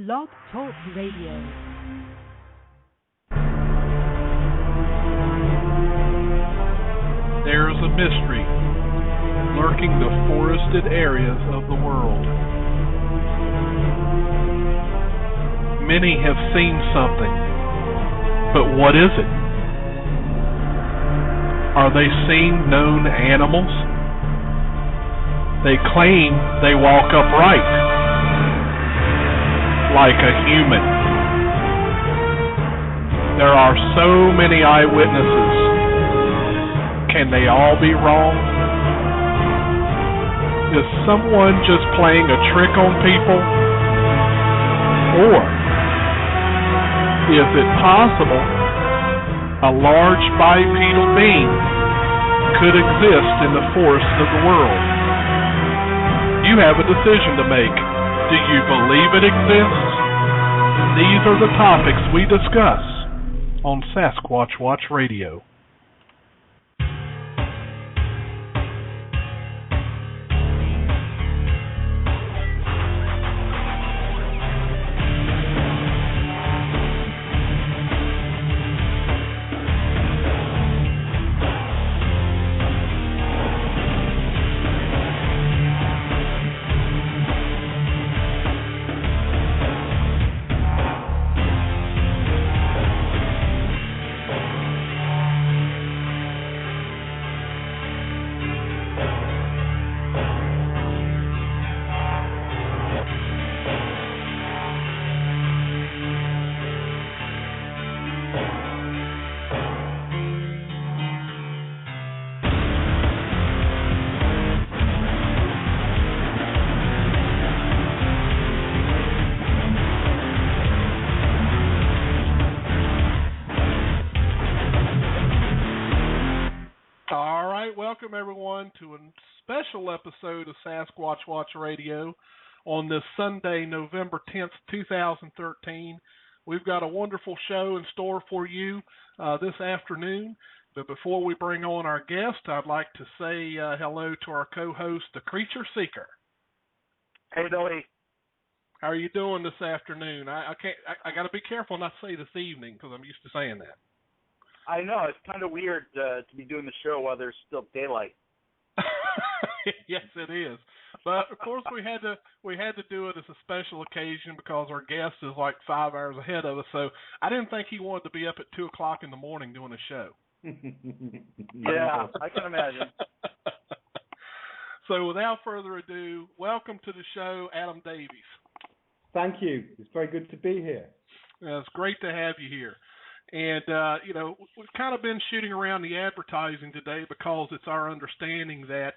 Blog Talk Radio. There is a mystery lurking the forested areas of the world. Many have seen something, but what is it? Are they seeing known animals? They claim they walk upright, like a human. There are so many eyewitnesses. Can they all be wrong? Is someone just playing a trick on people? Or is it possible a large bipedal being could exist in the forests of the world? You have a decision to make. Do you believe it exists? These are the topics we discuss on Sasquatch Radio. Welcome, everyone, to a special episode of Sasquatch Radio on this Sunday, November 10th, 2013. We've got a wonderful show in store for you this afternoon. But before we bring on our guest, I'd like to say hello to our co-host, the Creature Seeker. Hey, Billy. How are you doing this afternoon? I got to be careful not to say this evening because I'm used to saying that. I know, it's kind of weird to be doing the show while there's still daylight. Yes, it is. But of course, we had to do it as a special occasion because our guest is like 5 hours ahead of us. So I didn't think he wanted to be up at 2 o'clock in the morning doing a show. Yeah, I can imagine. So without further ado, welcome to the show, Adam Davies. Thank you. It's very good to be here. It's great to have you here. And, we've kind of been shooting around the advertising today because it's our understanding that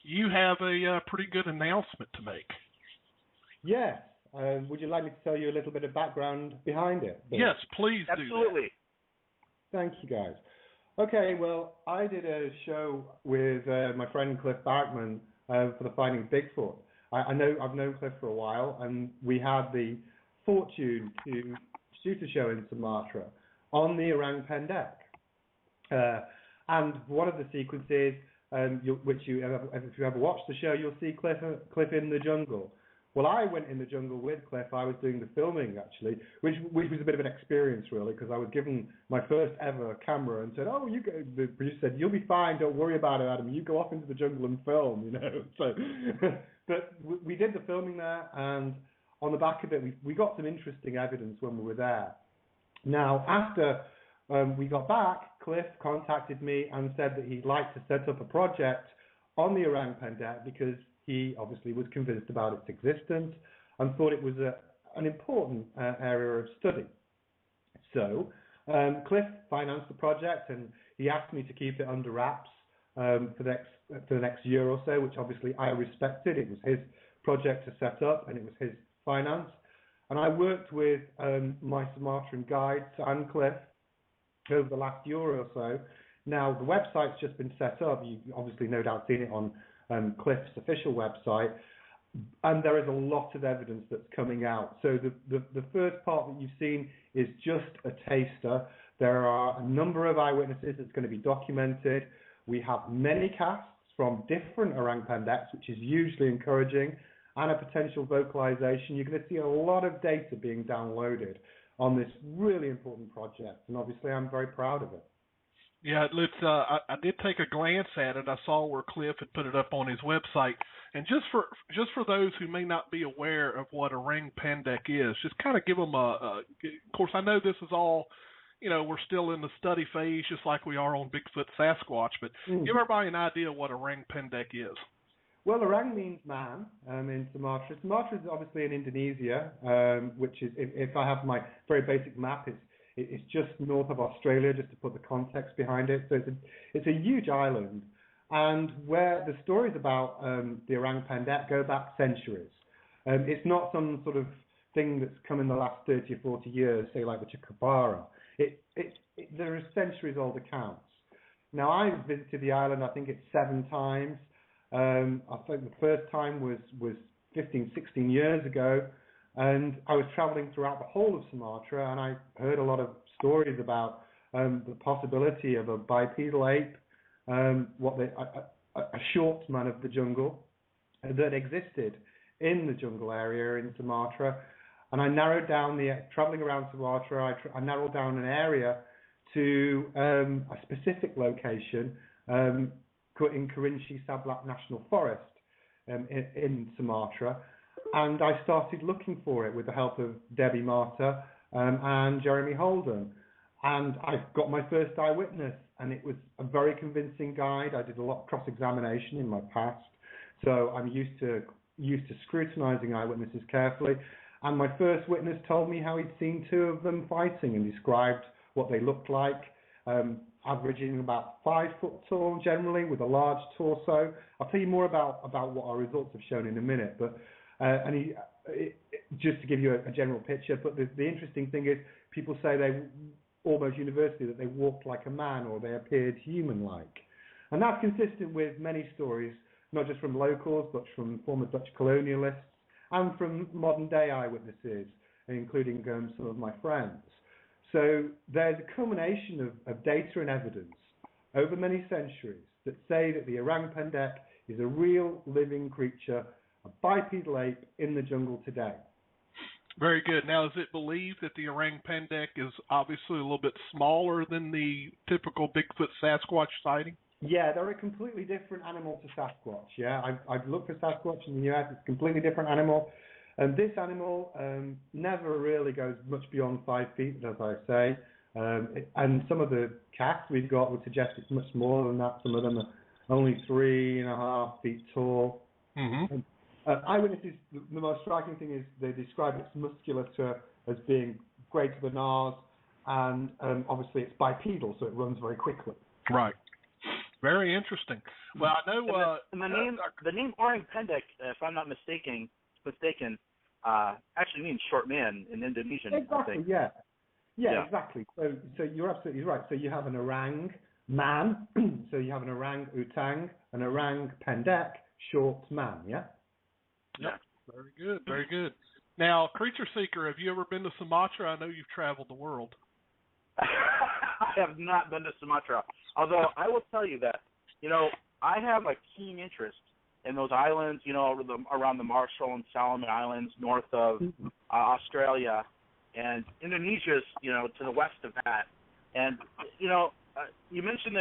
you have a pretty good announcement to make. Yes. Would you like me to tell you a little bit of background behind it? Yes, please do. Absolutely. Thank you, guys. Okay, well, I did a show with my friend Cliff Barkman for the Finding Bigfoot. I've known Cliff for a while, and we had the fortune to shoot a show in Sumatra on the Orang Pendek. And one of the sequences, if you ever watch the show, you'll see Cliff in the jungle. Well, I went in the jungle with Cliff. I was doing the filming, actually, which was a bit of an experience, really, because I was given my first ever camera and said, oh, you go. The producer said, you'll be fine. Don't worry about it, Adam. You go off into the jungle and film, So, but we did the filming there, and on the back of it, we got some interesting evidence when we were there. Now, after we got back, Cliff contacted me and said that he'd like to set up a project on the Orang Pendek because he obviously was convinced about its existence and thought it was an important area of study. So Cliff financed the project, and he asked me to keep it under wraps for the next year or so, which obviously I respected. It was his project to set up, and it was his finance. And I worked with my Sumatran guides and Cliff over the last year or so. Now, the website's just been set up. You've obviously no doubt seen it on Cliff's official website. And there is a lot of evidence that's coming out. So the first part that you've seen is just a taster. There are a number of eyewitnesses that's going to be documented. We have many casts from different Orang Pendeks, which is hugely encouraging. and a potential vocalization, you're going to see a lot of data being downloaded on this really important project, and obviously I'm very proud of it. Yeah, I did take a glance at it. I saw where Cliff had put it up on his website, and just for those who may not be aware of what Orang Pendek is, just kind of give them of course, I know this is all, we're still in the study phase, just like we are on Bigfoot Sasquatch, but give everybody an idea what Orang Pendek is. Well, Orang means man in Sumatra. Sumatra is obviously in Indonesia, which is, if I have my very basic map, it's just north of Australia, just to put the context behind it. So it's a huge island, and where the stories about the Orang Pendek go back centuries. It's not some sort of thing that's come in the last 30 or 40 years, say like the Chupacabra. There are centuries-old accounts. Now, I've visited the island, I think it's 7 times. I think the first time was 15, 16 years ago, and I was traveling throughout the whole of Sumatra, and I heard a lot of stories about the possibility of a bipedal ape, a short man of the jungle that existed in the jungle area in Sumatra. And I narrowed down traveling around Sumatra, I narrowed down an area to a specific location in Kerinci Sablat National Forest in Sumatra, and I started looking for it with the help of Debbie Marta and Jeremy Holden, and I got my first eyewitness, and it was a very convincing guide. I did a lot of cross-examination in my past, so I'm used to scrutinizing eyewitnesses carefully, and my first witness told me how he'd seen 2 of them fighting and described what they looked like, averaging about 5 foot tall generally, with a large torso. I'll tell you more about what our results have shown in a minute, but just to give you a general picture. But the interesting thing is, people say they almost universally that they walked like a man, or they appeared human-like, and that's consistent with many stories, not just from locals, but from former Dutch colonialists and from modern-day eyewitnesses, including some of my friends. So there's a culmination of data and evidence over many centuries that say that the Orang Pendek is a real living creature, a bipedal ape in the jungle today. Very good. Now, is it believed that the Orang Pendek is obviously a little bit smaller than the typical Bigfoot Sasquatch sighting? Yeah, they're a completely different animal to Sasquatch. Yeah, I've looked for Sasquatch in the US. It's a completely different animal. And this animal never really goes much beyond 5 feet, as I say. And some of the casts we've got would suggest it's much smaller than that. Some of them are only 3.5 feet tall. Mm-hmm. Eyewitnesses, the most striking thing is they describe its musculature as being greater than ours, and obviously it's bipedal, so it runs very quickly. Right. Very interesting. Well, I know. The name Orang Pendek, if I'm not mistaken, actually means short man in Indonesian. Exactly. I think. Yeah, exactly. So you're absolutely right. So you have an orang man. So you have an orang utang, an Orang Pendek, short man. Yeah. Yep. Very good. Very good. Now, Creature Seeker, have you ever been to Sumatra? I know you've traveled the world. I have not been to Sumatra. Although I will tell you that, I have a keen interest in those islands, around the Marshall and Solomon Islands, north of Australia, and Indonesia's, to the west of that. And, you mentioned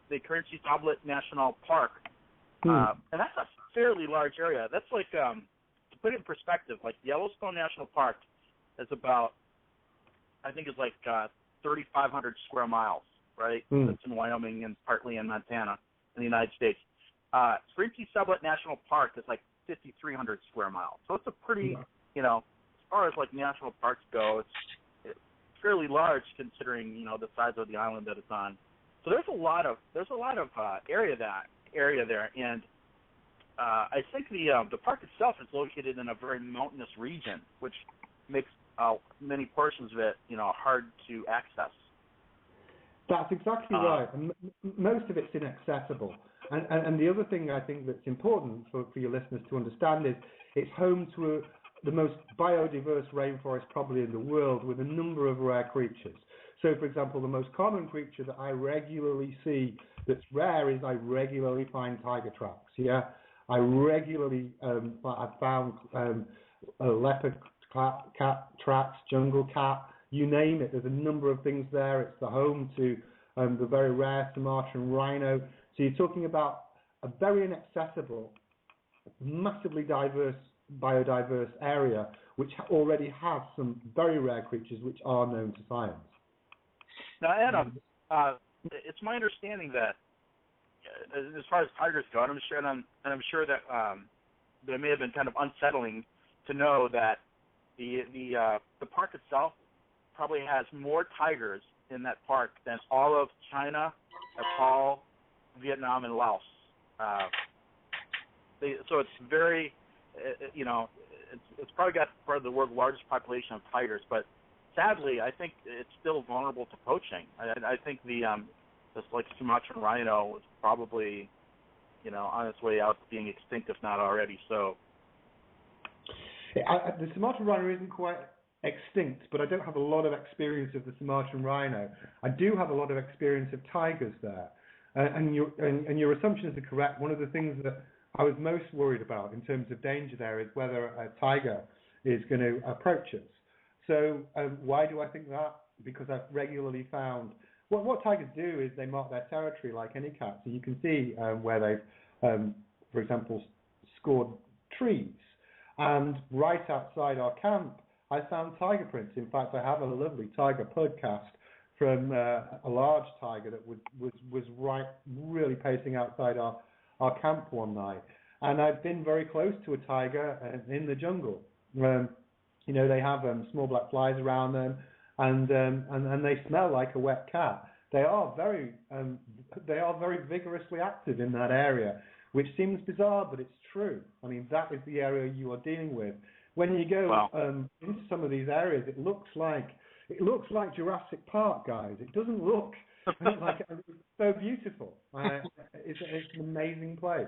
the Kerinci Sablat National Park, and that's a fairly large area. That's like, to put it in perspective, like Yellowstone National Park is about, I think it's like 3,500 square miles, right? That's in Wyoming and partly in Montana in the United States. Kerinci Sablat National Park is like 5,300 square miles. So it's a pretty, as far as like national parks go, it's fairly large considering, the size of the island that it's on. So there's a lot of area there, and I think the park itself is located in a very mountainous region, which makes many portions of it, hard to access. That's exactly right. And most of it's inaccessible. And the other thing I think that's important for your listeners to understand is it's home to the most biodiverse rainforest probably in the world, with a number of rare creatures. So, for example, the most common creature that I regularly see that's rare is I regularly find tiger tracks. Yeah, I regularly I've found leopard cat tracks, jungle cat, you name it. There's a number of things there. It's the home to the very rare Sumatran rhino. So you're talking about a very inaccessible, massively biodiverse area, which already has some very rare creatures which are known to science. Now, Adam, it's my understanding that as far as tigers go, and I'm sure that that may have been kind of unsettling to know that the park itself probably has more tigers in that park than all of China, Nepal, Vietnam, and Laos. So it's very, it's probably got part of the world's largest population of tigers, but sadly, I think it's still vulnerable to poaching. I think this like Sumatran rhino is probably, on its way out being extinct, if not already so. The Sumatran rhino isn't quite extinct, but I don't have a lot of experience of the Sumatran rhino. I do have a lot of experience of tigers there, and your assumptions are correct. One of the things that I was most worried about in terms of danger there is whether a tiger is going to approach us. So why do I think that? Because I've regularly found what tigers do is they mark their territory like any cat. So you can see where they've, for example, scored trees. And right outside our camp, I found tiger prints. In fact, I have a lovely tiger podcast from a large tiger that was really pacing outside our camp one night. And I've been very close to a tiger in the jungle. They have small black flies around them, and they smell like a wet cat. They are very vigorously active in that area, which seems bizarre, but it's true. I mean, that is the area you are dealing with. When you go into some of these areas, it looks like Jurassic Park, guys. It doesn't look like it's so beautiful. It's an amazing place.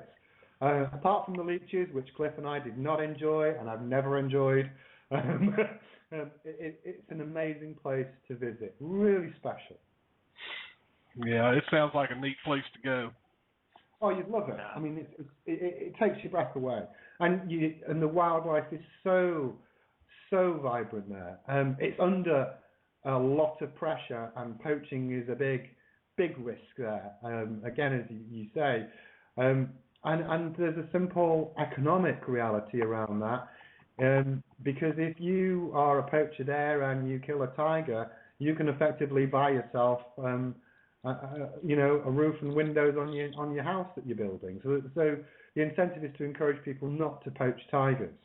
Apart from the leeches, which Cliff and I did not enjoy, and I've never enjoyed, it's an amazing place to visit. Really special. Yeah, it sounds like a neat place to go. Oh, you'd love it. I mean, it takes your breath away, and the wildlife is so vibrant there. It's under a lot of pressure, and poaching is a big risk there. Again, as you say, and there's a simple economic reality around that, because if you are a poacher there and you kill a tiger, you can effectively buy yourself a roof and windows on your house that you're building. So the incentive is to encourage people not to poach tigers.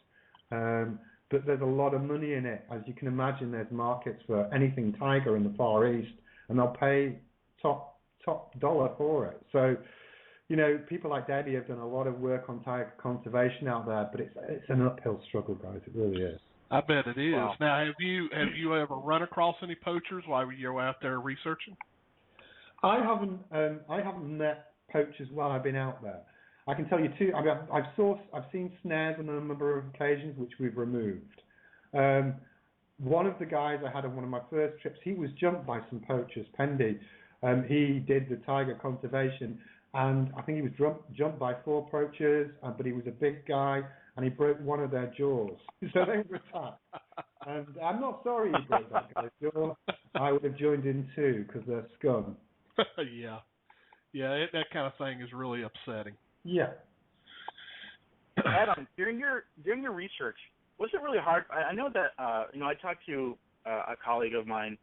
But there's a lot of money in it. As you can imagine, there's markets for anything tiger in the Far East, and they'll pay top dollar for it. So, people like Debbie have done a lot of work on tiger conservation out there, but it's an uphill struggle, guys. It really is. I bet it is. Wow. Now, have you ever run across any poachers while you were out there researching? I haven't met poachers while I've been out there. I can tell you too. I mean, I've seen snares on a number of occasions, which we've removed. One of the guys I had on one of my first trips, he was jumped by some poachers. Pendy, he did the tiger conservation, and I think he was jumped by 4 poachers. But he was a big guy, and he broke one of their jaws. So they were attacked. And I'm not sorry he broke that guy's jaw. I would have joined in too, because they're scum. Yeah, that kind of thing is really upsetting. Yeah. Adam, during your research, was it really hard? I know that I talked to a colleague of mine,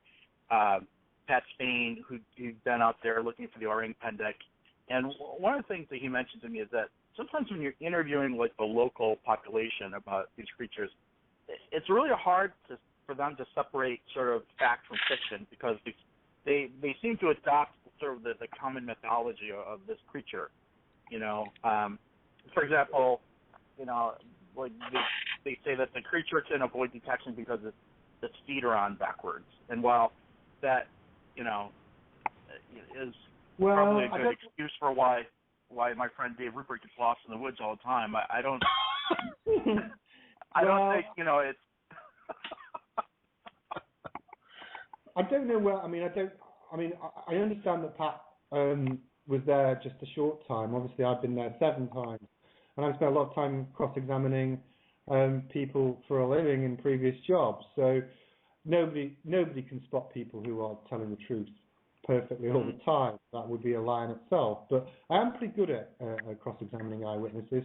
Pat Spain, who'd been out there looking for the Orang Pendek, and one of the things that he mentioned to me is that sometimes when you're interviewing like the local population about these creatures, it's really hard for them to separate sort of fact from fiction, because they seem to adopt sort of the common mythology of this creature. For example, like they say that the creature can avoid detection because its feet are on backwards, and while that is probably a good excuse for why my friend Dave Rupert gets lost in the woods all the time, I don't I don't think it's. I don't know where. I understand that Pat was there just a short time. Obviously, I've been there 7 times. and I've spent a lot of time cross-examining people for a living in previous jobs. So nobody can spot people who are telling the truth perfectly all the time. That would be a lie in itself. But I am pretty good at cross-examining eyewitnesses.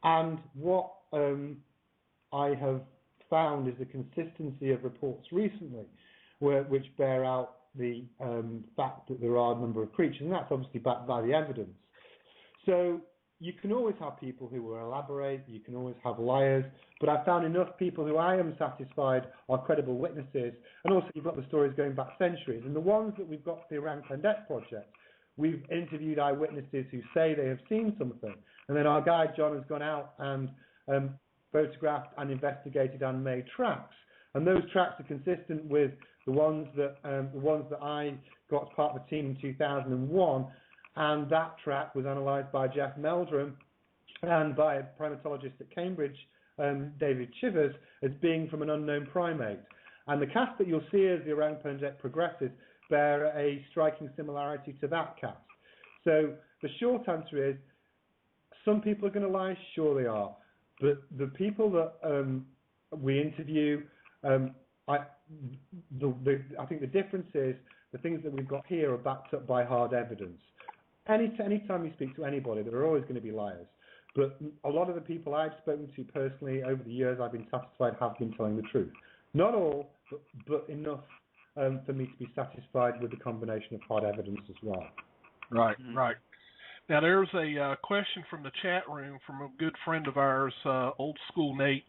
And what I have found is the consistency of reports recently, which bear out the fact that there are a number of creatures, and that's obviously backed by the evidence. So you can always have people who will elaborate, you can always have liars, but I've found enough people who I am satisfied are credible witnesses, and also you've got the stories going back centuries. And the ones that we've got for the Orang Pendek Project, we've interviewed eyewitnesses who say they have seen something, and then our guide John has gone out and photographed and investigated and made tracks. And those tracks are consistent with the ones that I got as part of the team in 2001, and that track was analysed by Jeff Meldrum and by a primatologist at Cambridge, David Chivers, as being from an unknown primate. And the cast that you'll see as the Orang Pendek progresses bear a striking similarity to that cast. So the short answer is, some people are going to lie, sure they are. But the people that we interview, I think the difference is the things that we've got here are backed up by hard evidence. Anytime you speak to anybody, there are always going to be liars. But a lot of the people I've spoken to personally over the years, I've been satisfied have been telling the truth. Not all, but enough for me to be satisfied with the combination of hard evidence as well. Right, right. Now, there's a question from the chat room from a good friend of ours, Old School Nate.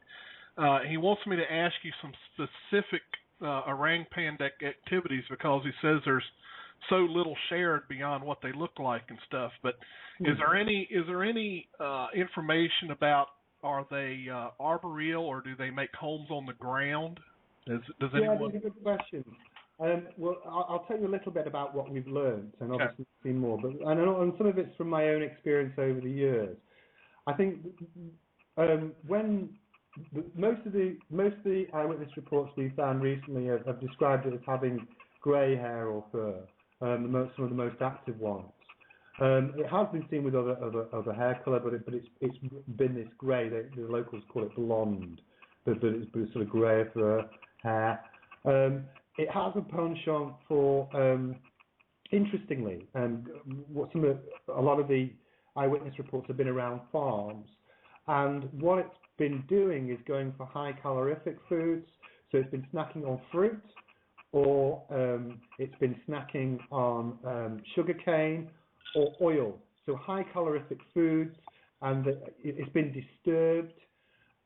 He wants me to ask you some specific Orang Pendek activities because he says there's so little shared beyond what they look like and stuff. But is there any information about, are they arboreal or do they make homes on the ground? Does anyone? These are good questions. Well, I'll tell you a little bit about what we've learned, and obviously seen more. But and some of it's from my own experience over the years. I think when most of the eyewitness reports we found recently have described it as having grey hair or fur. Some of the most active ones. It has been seen with other hair colour, but it's been this grey. The locals call it blonde, but it's sort of grey fur hair. It has a penchant for, interestingly, a lot of the eyewitness reports have been around farms, and what it's been doing is going for high calorific foods. So it's been snacking on fruit, or it's been snacking on sugarcane or oil. So high calorific foods, and it's been disturbed.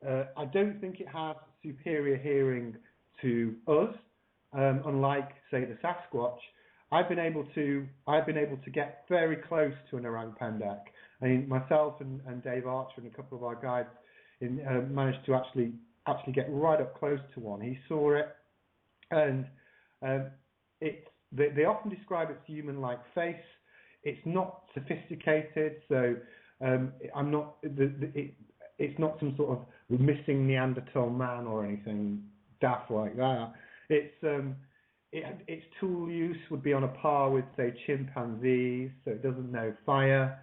I don't think it has superior hearing to us. Unlike, say, the Sasquatch, I've been able to get very close to an Orang Pendek. I mean, myself and Dave Archer and a couple of our guides managed to actually get right up close to one. He saw it, and they often describe its human-like face. It's not sophisticated, so it's not some sort of missing Neanderthal man or anything daft like that. Its tool use would be on a par with, say, chimpanzees, so it doesn't know fire.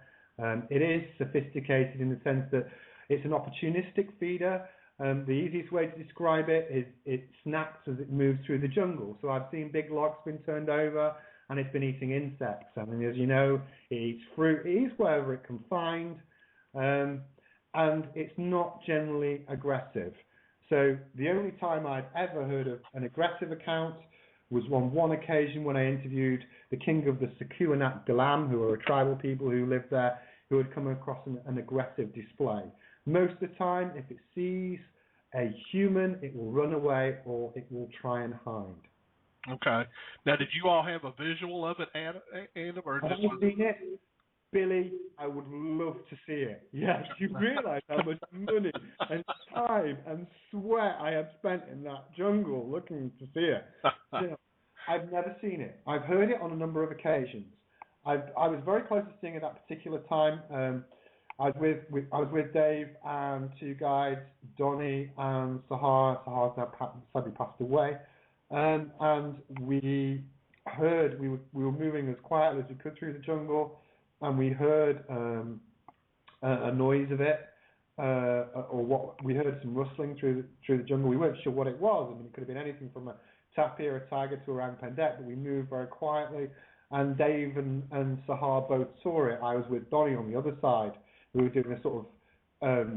It is sophisticated in the sense that it's an opportunistic feeder. The easiest way to describe it is it snacks as it moves through the jungle. So I've seen big logs been turned over and it's been eating insects. I mean, as you know, it eats fruit, it eats wherever it can find, and it's not generally aggressive. So the only time I'd ever heard of an aggressive account was on one occasion when I interviewed the king of the Sasquatch Galam, who are a tribal people who lived there, who had come across an aggressive display. Most of the time, if it sees a human, it will run away or it will try and hide. Okay. Now, did you all have a visual of it, Adam? Or I haven't seen it. Billy, I would love to see it. Yes, you realise how much money and time and sweat I have spent in that jungle looking to see it. You know, I've never seen it. I've heard it on a number of occasions. I was very close to seeing it at that particular time. I was with Dave and two guides, Donnie and Sahar. Sahar's now sadly passed away, and we heard we were moving as quietly as we could through the jungle. And we heard a noise of it, or what we heard some rustling through the jungle. We weren't sure what it was. I mean, it could have been anything from a tapir, a tiger, to Orang Pendek. But we moved very quietly, and Dave and Sahar both saw it. I was with Donnie on the other side. We were doing a sort of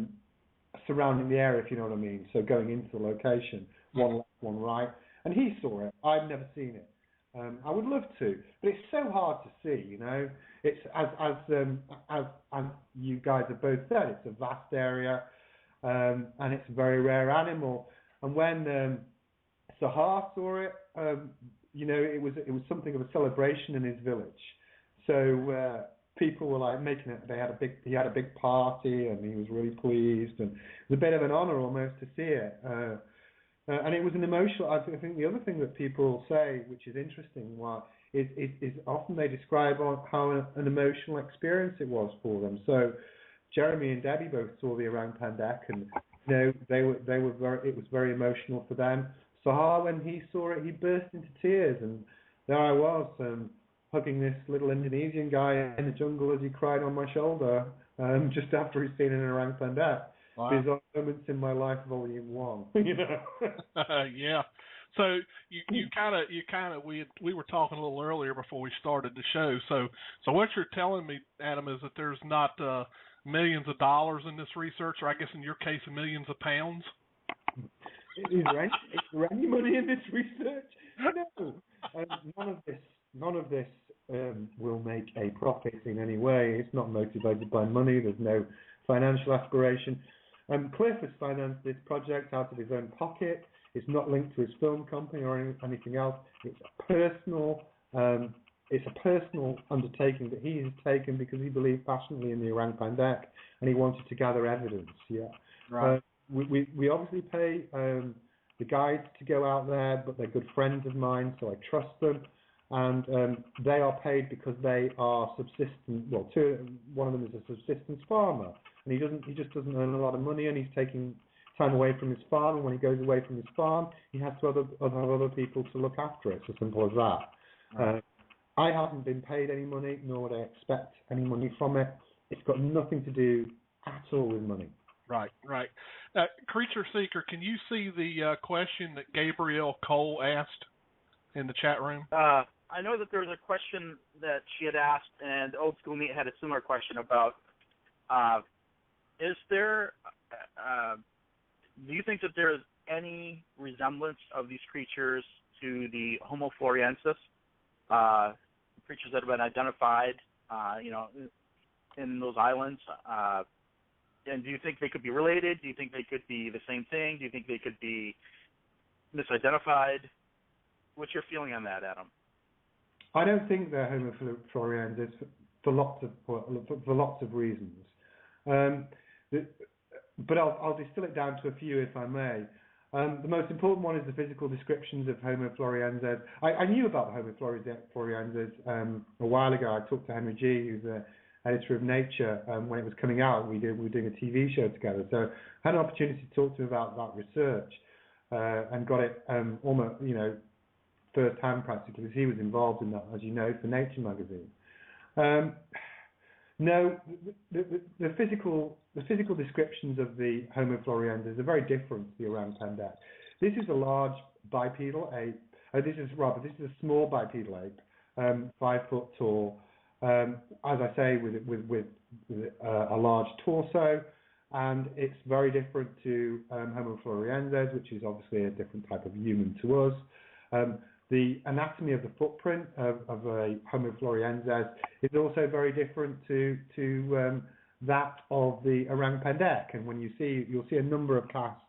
surrounding the area, if you know what I mean. So going into the location, one left, one right, and he saw it. I've never seen it. I would love to, but it's so hard to see. You know, it's as you guys have both said, it's a vast area, and it's a very rare animal. And when Sahar saw it, you know, it was something of a celebration in his village. So people were like making it. He had a big party, and he was really pleased, and it was a bit of an honor almost to see it. And it was an emotional. I think the other thing that people say, which is interesting, is often they describe how an emotional experience it was for them. So Jeremy and Debbie both saw the Orang Pendek, and you know they were very. It was very emotional for them. Sahar, when he saw it, he burst into tears, and there I was hugging this little Indonesian guy in the jungle as he cried on my shoulder, just after he'd seen an Orang Pendek. Wow. These are moments in my life, volume 1. You know. Yeah. So you kind of we were talking a little earlier before we started the show. So what you're telling me, Adam, is that there's not millions of dollars in this research, or I guess in your case, millions of pounds. Is there any money in this research? No. None of this will make a profit in any way. It's not motivated by money. There's no financial aspiration. Cliff has financed this project out of his own pocket. It's not linked to his film company or anything else. It's a personal undertaking that he has taken because he believed passionately in the Orang Pendek and he wanted to gather evidence. Yeah. Right. We obviously pay the guides to go out there, but they're good friends of mine, so I trust them. And they are paid because they are subsistent. Well, one of them is a subsistence farmer, and he just doesn't earn a lot of money, and he's taking time away from his farm. And when he goes away from his farm, he has to have other people to look after it. It's as simple as that. Right. I haven't been paid any money, nor would I expect any money from it. It's got nothing to do at all with money. Right. Creature Seeker, can you see the question that Gabrielle Cole asked in the chat room? I know that there was a question that she had asked, and Old School Meat had a similar question about, do you think that there's any resemblance of these creatures to the Homo floresiensis, creatures that have been identified, in those islands? And do you think they could be related? Do you think they could be the same thing? Do you think they could be misidentified? What's your feeling on that, Adam? I don't think they're Homo floresiensis for lots of reasons. But I'll distill it down to a few, if I may. The most important one is the physical descriptions of Homo floresiensis. I knew about Homo floresiensis a while ago. I talked to Henry G., who's the editor of Nature, when it was coming out. We were doing a TV show together. So I had an opportunity to talk to him about that research and got it almost, first-hand practically, because he was involved in that, as you know, for Nature magazine. No, the physical descriptions of the Homo floresiensis are very different to the Orang Pendek. This is a large bipedal ape. This is a small bipedal ape, 5 foot tall. As I say, with a large torso, and it's very different to Homo floresiensis, which is obviously a different type of human to us. The anatomy of the footprint of a Homo floresiensis is also very different to that of the Orang Pendek. And when you'll see a number of casts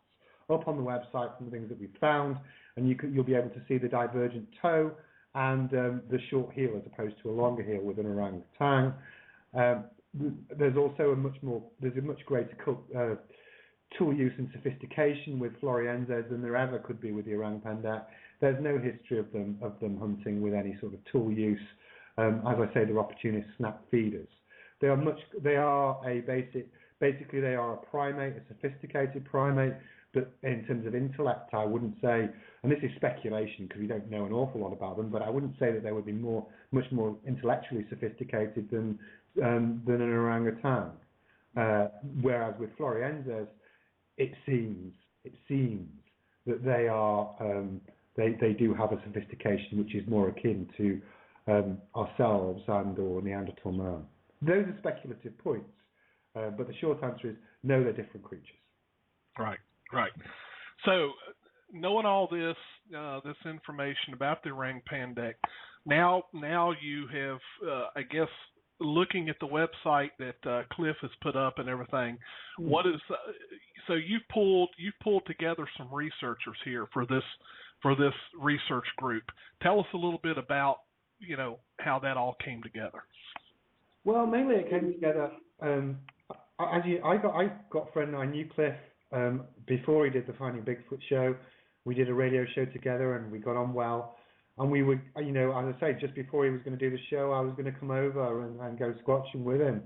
up on the website from the things that we've found, and you'll be able to see the divergent toe and the short heel as opposed to a longer heel with an orangutan. There's also a much greater tool use and sophistication with floresiensis than there ever could be with the Orang Pendek. There's no history of them hunting with any sort of tool use. As I say, they're opportunist snap feeders. They are a primate, a sophisticated primate, but in terms of intellect, I wouldn't say, and this is speculation because we don't know an awful lot about them, but I wouldn't say that they would be much more intellectually sophisticated than an orangutan. Whereas with Florienses, it seems that they are they do have a sophistication which is more akin to ourselves and or Neanderthal man. Those are speculative points, but the short answer is no, they're different creatures. Right. So, knowing all this this information about the Orang Pendek, now you have, I guess, looking at the website that Cliff has put up and everything. What is so you've pulled together some researchers here for this research group. Tell us a little bit about how that all came together. Well, mainly it came together. I got a friend. I knew Cliff before he did the Finding Bigfoot show. We did a radio show together, and we got on well. And we would, as I say, just before he was going to do the show, I was going to come over and go squatching with him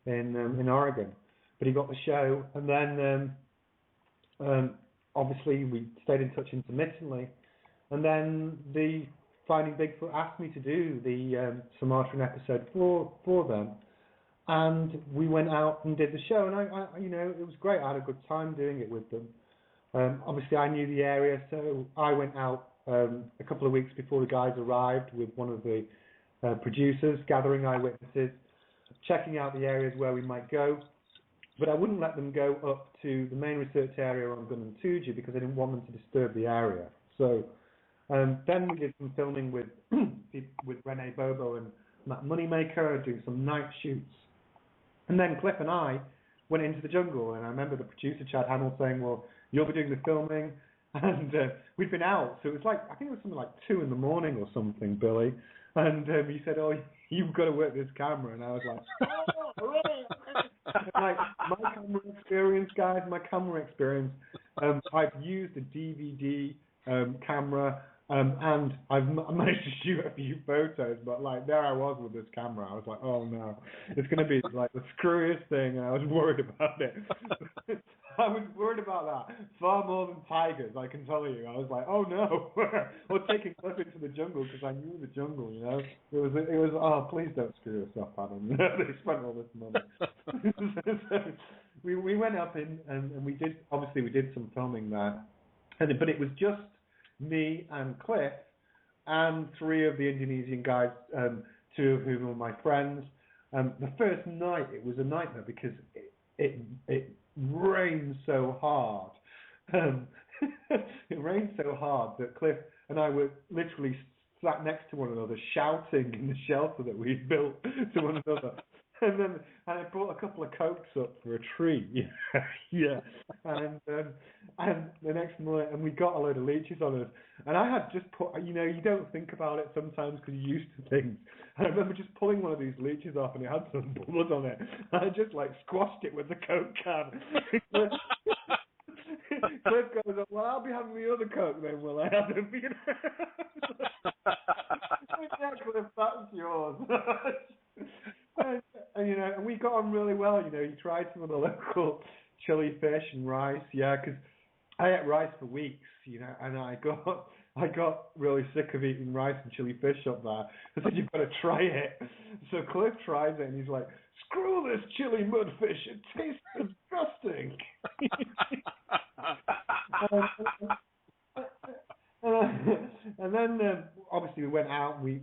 in Oregon. But he got the show, and then obviously we stayed in touch intermittently. And then the Finding Bigfoot asked me to do the Sumatran episode for them, and we went out and did the show. And I it was great. I had a good time doing it with them. Obviously, I knew the area, so I went out a couple of weeks before the guys arrived with one of the producers, gathering eyewitnesses, checking out the areas where we might go. But I wouldn't let them go up to the main research area on Gun and Tuji because I didn't want them to disturb the area. So then we did some filming with Rene Bobo and Matt Moneymaker, doing some night shoots. And then Cliff and I went into the jungle, and I remember the producer, Chad Hamill, saying, well, you'll be doing the filming. And we'd been out, so it was I think it was something like 2 a.m. or something, Billy. And he said, oh, you've got to work this camera. And I was like, oh, right. My camera experience, guys, I've used a DVD camera, and I've managed to shoot a few photos, but there I was with this camera. I was like, oh no, it's going to be the screwiest thing, and I was worried about it. I was worried about that far more than tigers, I can tell you. I was like, oh no, or taking Cliff into the jungle because I knew the jungle. It was oh, please don't screw us up, Adam. They spent all this money. So we went up and we did some filming there, but it was just me and Cliff and 3 of the Indonesian guys, 2 of whom were my friends. The first night it was a nightmare because it rained so hard. It rained so hard that Cliff and I were literally sat next to one another, shouting in the shelter that we built to one another. And I brought a couple of cokes up for a tree. Yeah. And the next morning, and we got a load of leeches on us. And I had just put, you don't think about it sometimes because you're used to things. And I remember just pulling one of these leeches off, and it had some blood on it. And I just squashed it with the Coke can. Cliff goes, well, I'll be having the other Coke then, will I? Adam? Yeah, Cliff, that's yours. And we got on really well. You tried some of the local chili fish and rice, because I ate rice for weeks, and I got really sick of eating rice and chili fish up there. I said, you've got to try it. So Cliff tries it, and he's like, screw this chili mudfish, it tastes disgusting. And then obviously we went out. We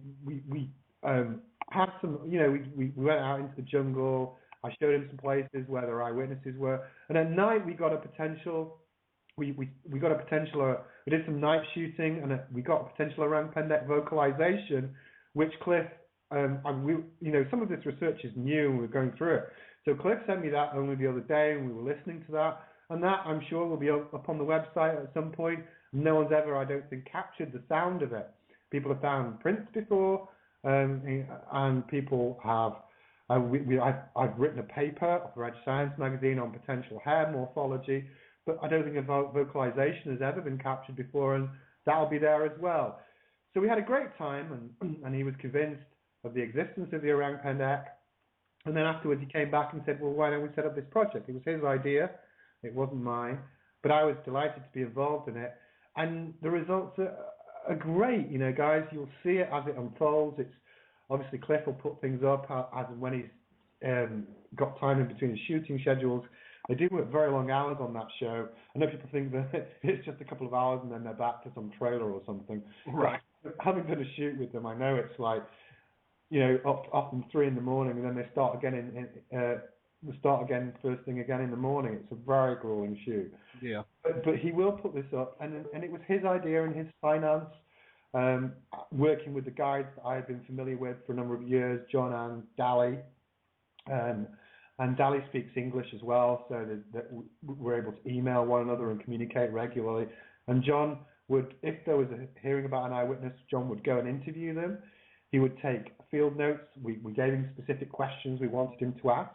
had some, we went out into the jungle. I showed him some places where their eyewitnesses were, and at night we got a potential. We did some night shooting, and we got a potential Orang Pendek vocalization, which Cliff, some of this research is new, and we're going through it. So Cliff sent me that only the other day, and we were listening to that, and that I'm sure will be up on the website at some point. No one's ever, I don't think, captured the sound of it. People have found prints before. And people have. I've written a paper for Edge Science magazine on potential hair morphology, but I don't think a vocalization has ever been captured before, and that'll be there as well. So we had a great time, and he was convinced of the existence of the Orang Pendek. And then afterwards, he came back and said, "Well, why don't we set up this project?" It was his idea, it wasn't mine, but I was delighted to be involved in it, and the results are great, guys. You'll see it as it unfolds. It's obviously Cliff will put things up as and when he's got time in between shooting schedules. They do work very long hours on that show. I know people think that it's just a couple of hours and then they're back to some trailer or something. Right. But having done a shoot with them, I know it's like, up from 3 in the morning, and then they start again first thing again in the morning. It's a very grueling shoot. Yeah. But he will put this up, and it was his idea and his finance, working with the guides that I had been familiar with for a number of years, John and Dally. And Dally speaks English as well, so that we're able to email one another and communicate regularly. And John would, if there was a hearing about an eyewitness, John would go and interview them. He would take field notes. We gave him specific questions we wanted him to ask.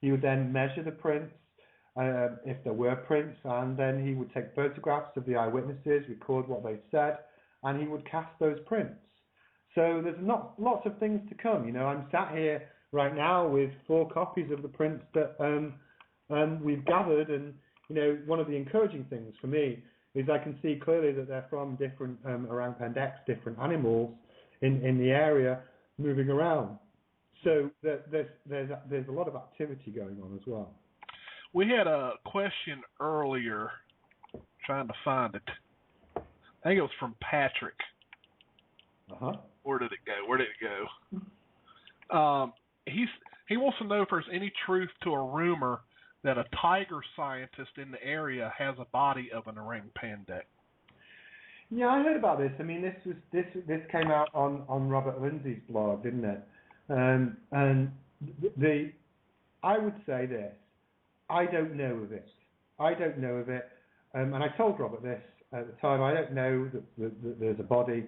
He would then measure the prints, if there were prints, and then he would take photographs of the eyewitnesses, record what they said, and he would cast those prints. So there's lots of things to come. I'm sat here right now with 4 copies of the prints that we've gathered, and one of the encouraging things for me is I can see clearly that they're from different Orang Pendeks, different animals in the area moving around. So there's a lot of activity going on as well. We had a question earlier, trying to find it. I think it was from Patrick. Uh-huh. Where did it go? He wants to know if there's any truth to a rumor that a tiger scientist in the area has a body of an Orang Pendek. Yeah, I heard about this. I mean, this came out on Robert Lindsay's blog, didn't it? And I would say this: I don't know of it. And I told Robert this at the time. I don't know that there's a body.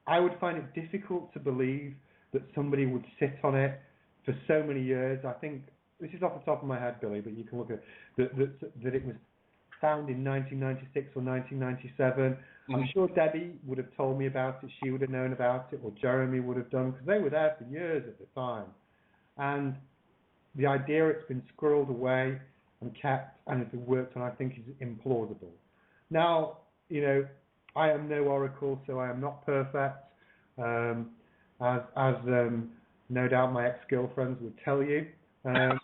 I would find it difficult to believe that somebody would sit on it for so many years. I think this is off the top of my head, Billy, but you can look at that it was found in 1996 or 1997. I'm sure Debbie would have told me about it. She would have known about it, or Jeremy would have done, because they were there for years at the time. And the idea it's been squirreled away and kept and it's been worked on, I think, is implausible. Now, I am no oracle, so I am not perfect, as no doubt my ex-girlfriends would tell you. But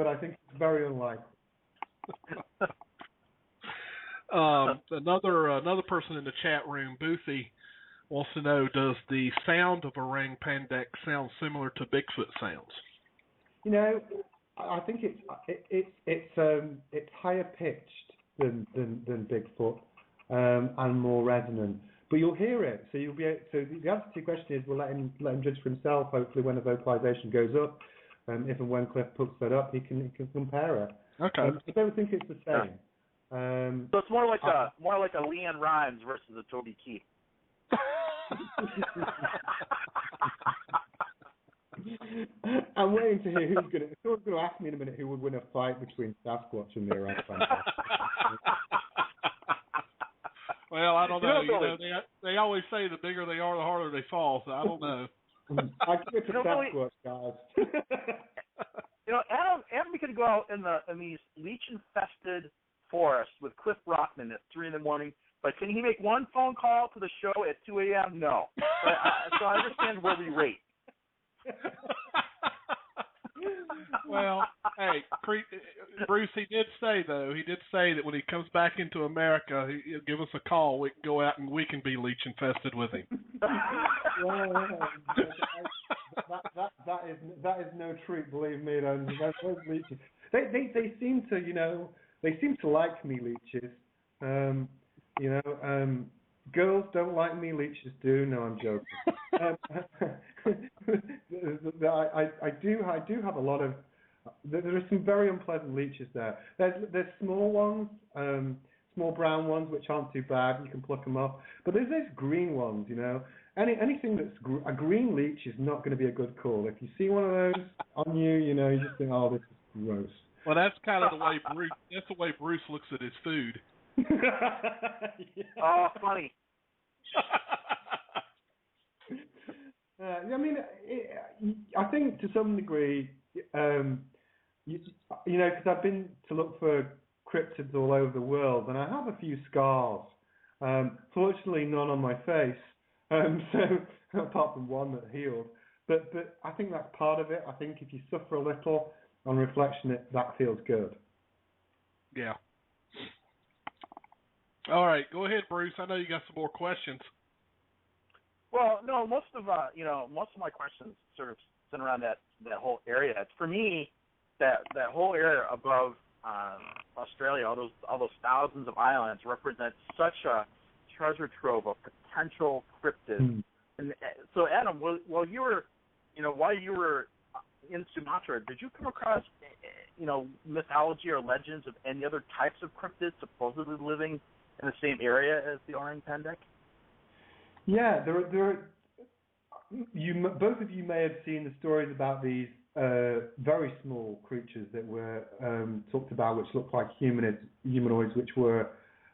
I think it's very unlikely. Another person in the chat room, Boothie, wants to know: does the sound of Orang Pendek sound similar to Bigfoot sounds? I think it's higher pitched than Bigfoot, and more resonant. But you'll hear it, so you'll be. So the answer to your question is, we'll let him judge for himself. Hopefully, when the vocalization goes up, if and when Cliff puts that up, he can compare it. Okay. I don't think it's the same. So it's more like a Leanne Rhymes versus a Toby Keith. I'm waiting to hear who's going to ask me in a minute who would win a fight between Sasquatch and the Orang Pendek. Well, I don't know. They always say the bigger they are, the harder they fall. So I don't know. I give it to Sasquatch, guys. Adam could go out in these leech-infested forests with Cliff Brockman at 3 in the morning. But can he make one phone call to the show at 2 a.m.? No. So I understand where we rate. Well, hey, Bruce, he did say that when he comes back into America, he'll give us a call. We can go out and we can be leech infested with him. That is no treat, believe me. Those leeches. They seem to like me, leeches. Girls don't like me, leeches do. No, I'm joking. I do have a lot of. There are some very unpleasant leeches there. There's small ones, small brown ones, which aren't too bad. You can pluck them off. But there's these green ones. Anything that's a green leech is not going to be a good call. If you see one of those on you, you just think, oh, this is gross. Well, that's kind of the way Bruce. That's the way Bruce looks at his food. Yeah. Oh, funny. I think to some degree, because I've been to look for cryptids all over the world, and I have a few scars. Fortunately, none on my face. So apart from one that healed, but I think that's part of it. I think if you suffer a little on reflection, that feels good. Yeah. All right, go ahead, Bruce. I know you got some more questions. Well, no, most of my questions sort of center around that whole area. It's, for me, that whole area above Australia, all those thousands of islands, represent such a treasure trove of potential cryptids. And so, Adam, while you were in Sumatra, did you come across mythology or legends of any other types of cryptids supposedly living in the same area as the Orang Pendek? Yeah, there are. Both of you may have seen the stories about these very small creatures that were talked about, which looked like humanoids, which were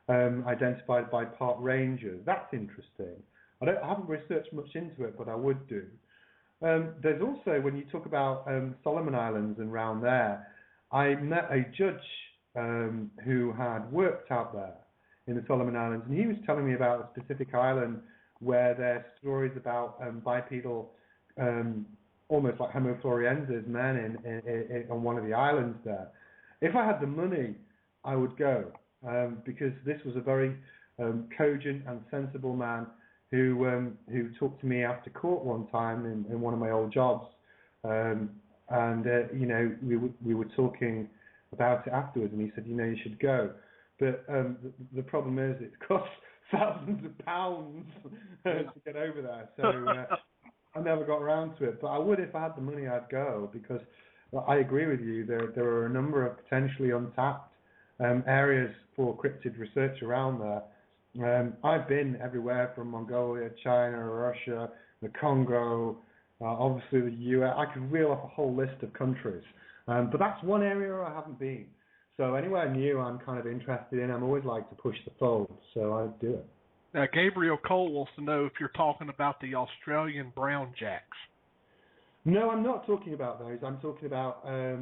identified by park rangers. That's interesting. I haven't researched much into it, but I would do. There's also, when you talk about Solomon Islands and round there, I met a judge who had worked out there in the Solomon Islands, and he was telling me about a specific island where there are stories about bipedal, almost like Homo floresiensis men on one of the islands there. If I had the money, I would go, because this was a very cogent and sensible man who talked to me after court one time in one of my old jobs, and we were talking about it afterwards, and he said, you should go, but the problem is it costs thousands of pounds to get over there, so I never got around to it. But I would, if I had the money, I'd go, because I agree with you. There are a number of potentially untapped areas for cryptid research around there. I've been everywhere from Mongolia, China, Russia, the Congo, obviously the US. I could reel off a whole list of countries, but that's one area I haven't been. So anywhere new I'm kind of interested in. I'm always like to push the fold, so I do it. Now, Gabriel Cole wants to know if you're talking about the Australian brown jacks. No, I'm not talking about those. I'm talking about a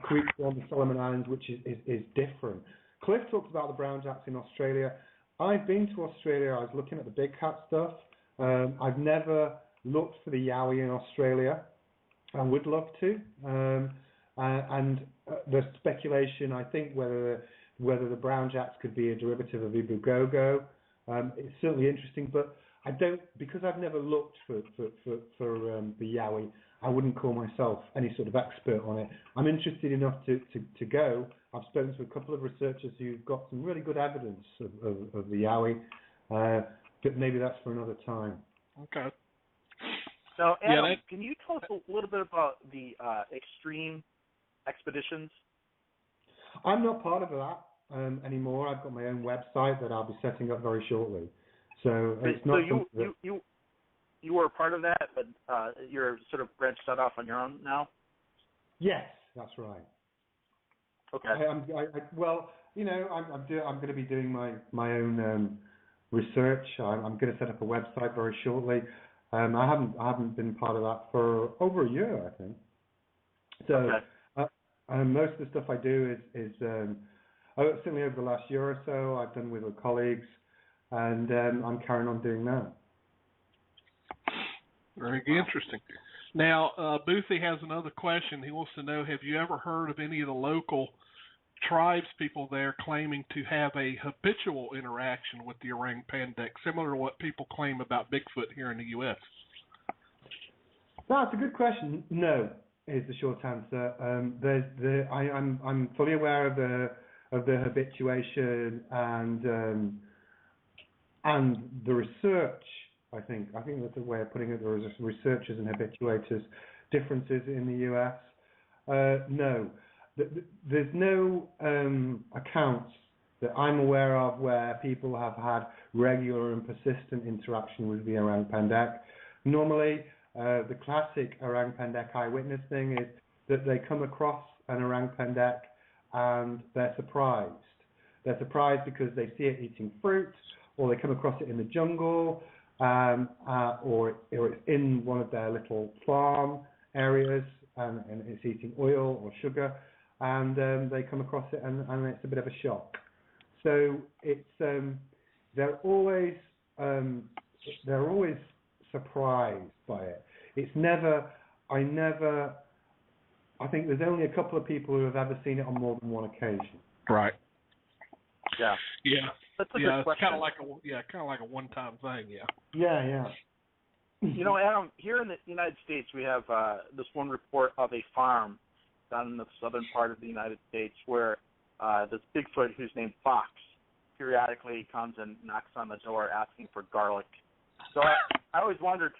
creature on the Solomon Islands, which is different. Cliff talked about the brown jacks in Australia. I've been to Australia. I was looking at the big cat stuff. I've never looked for the yowie in Australia. I would love to. And the speculation, I think, whether the brown jacks could be a derivative of Ibugogo, it's certainly interesting. But I don't, because I've never looked for the yowie. I wouldn't call myself any sort of expert on it. I'm interested enough to go. I've spoken to a couple of researchers who've got some really good evidence of the yowie, but maybe that's for another time. Okay. So, Adam, can you tell us a little bit about the extreme expeditions? I'm not part of that anymore. I've got my own website that I'll be setting up very shortly. So it's not. So you were a part of that, but you're sort of branched that off on your own now? Yes, that's right. Okay. I'm going to be doing my own research. I'm going to set up a website very shortly. I haven't been part of that for over a year, I think. So okay. Most of the stuff I do is certainly over the last year or so I've done with colleagues, and I'm carrying on doing that. Very interesting. Now, Boothie has another question. He wants to know, have you ever heard of any of the local tribes people there claiming to have a habitual interaction with the Orang Pendek, similar to what people claim about Bigfoot here in the U.S.? That's a good question. No, is the short answer. I'm fully aware of the habituation and the research. I think that's a way of putting it. There is researchers and habituators differences in the U.S. No. There's no accounts that I'm aware of where people have had regular and persistent interaction with the Orang Pendek. Normally, the classic Orang Pendek eyewitness thing is that they come across an Orang Pendek and they're surprised. They're surprised because they see it eating fruit, or they come across it in the jungle, or it's in one of their little farm areas and it's eating oil or sugar. And they come across it, and it's a bit of a shock. So it's they're always surprised by it. It's never. I think there's only a couple of people who have ever seen it on more than one occasion. Right. Yeah. Yeah. That's a good It's question. kind of like a one-time thing. Yeah. Yeah. You know, Adam, here in the United States, we have this one report of a farm down in the southern part of the United States where this Bigfoot, who's named Fox, periodically comes and knocks on the door asking for garlic. So I always wondered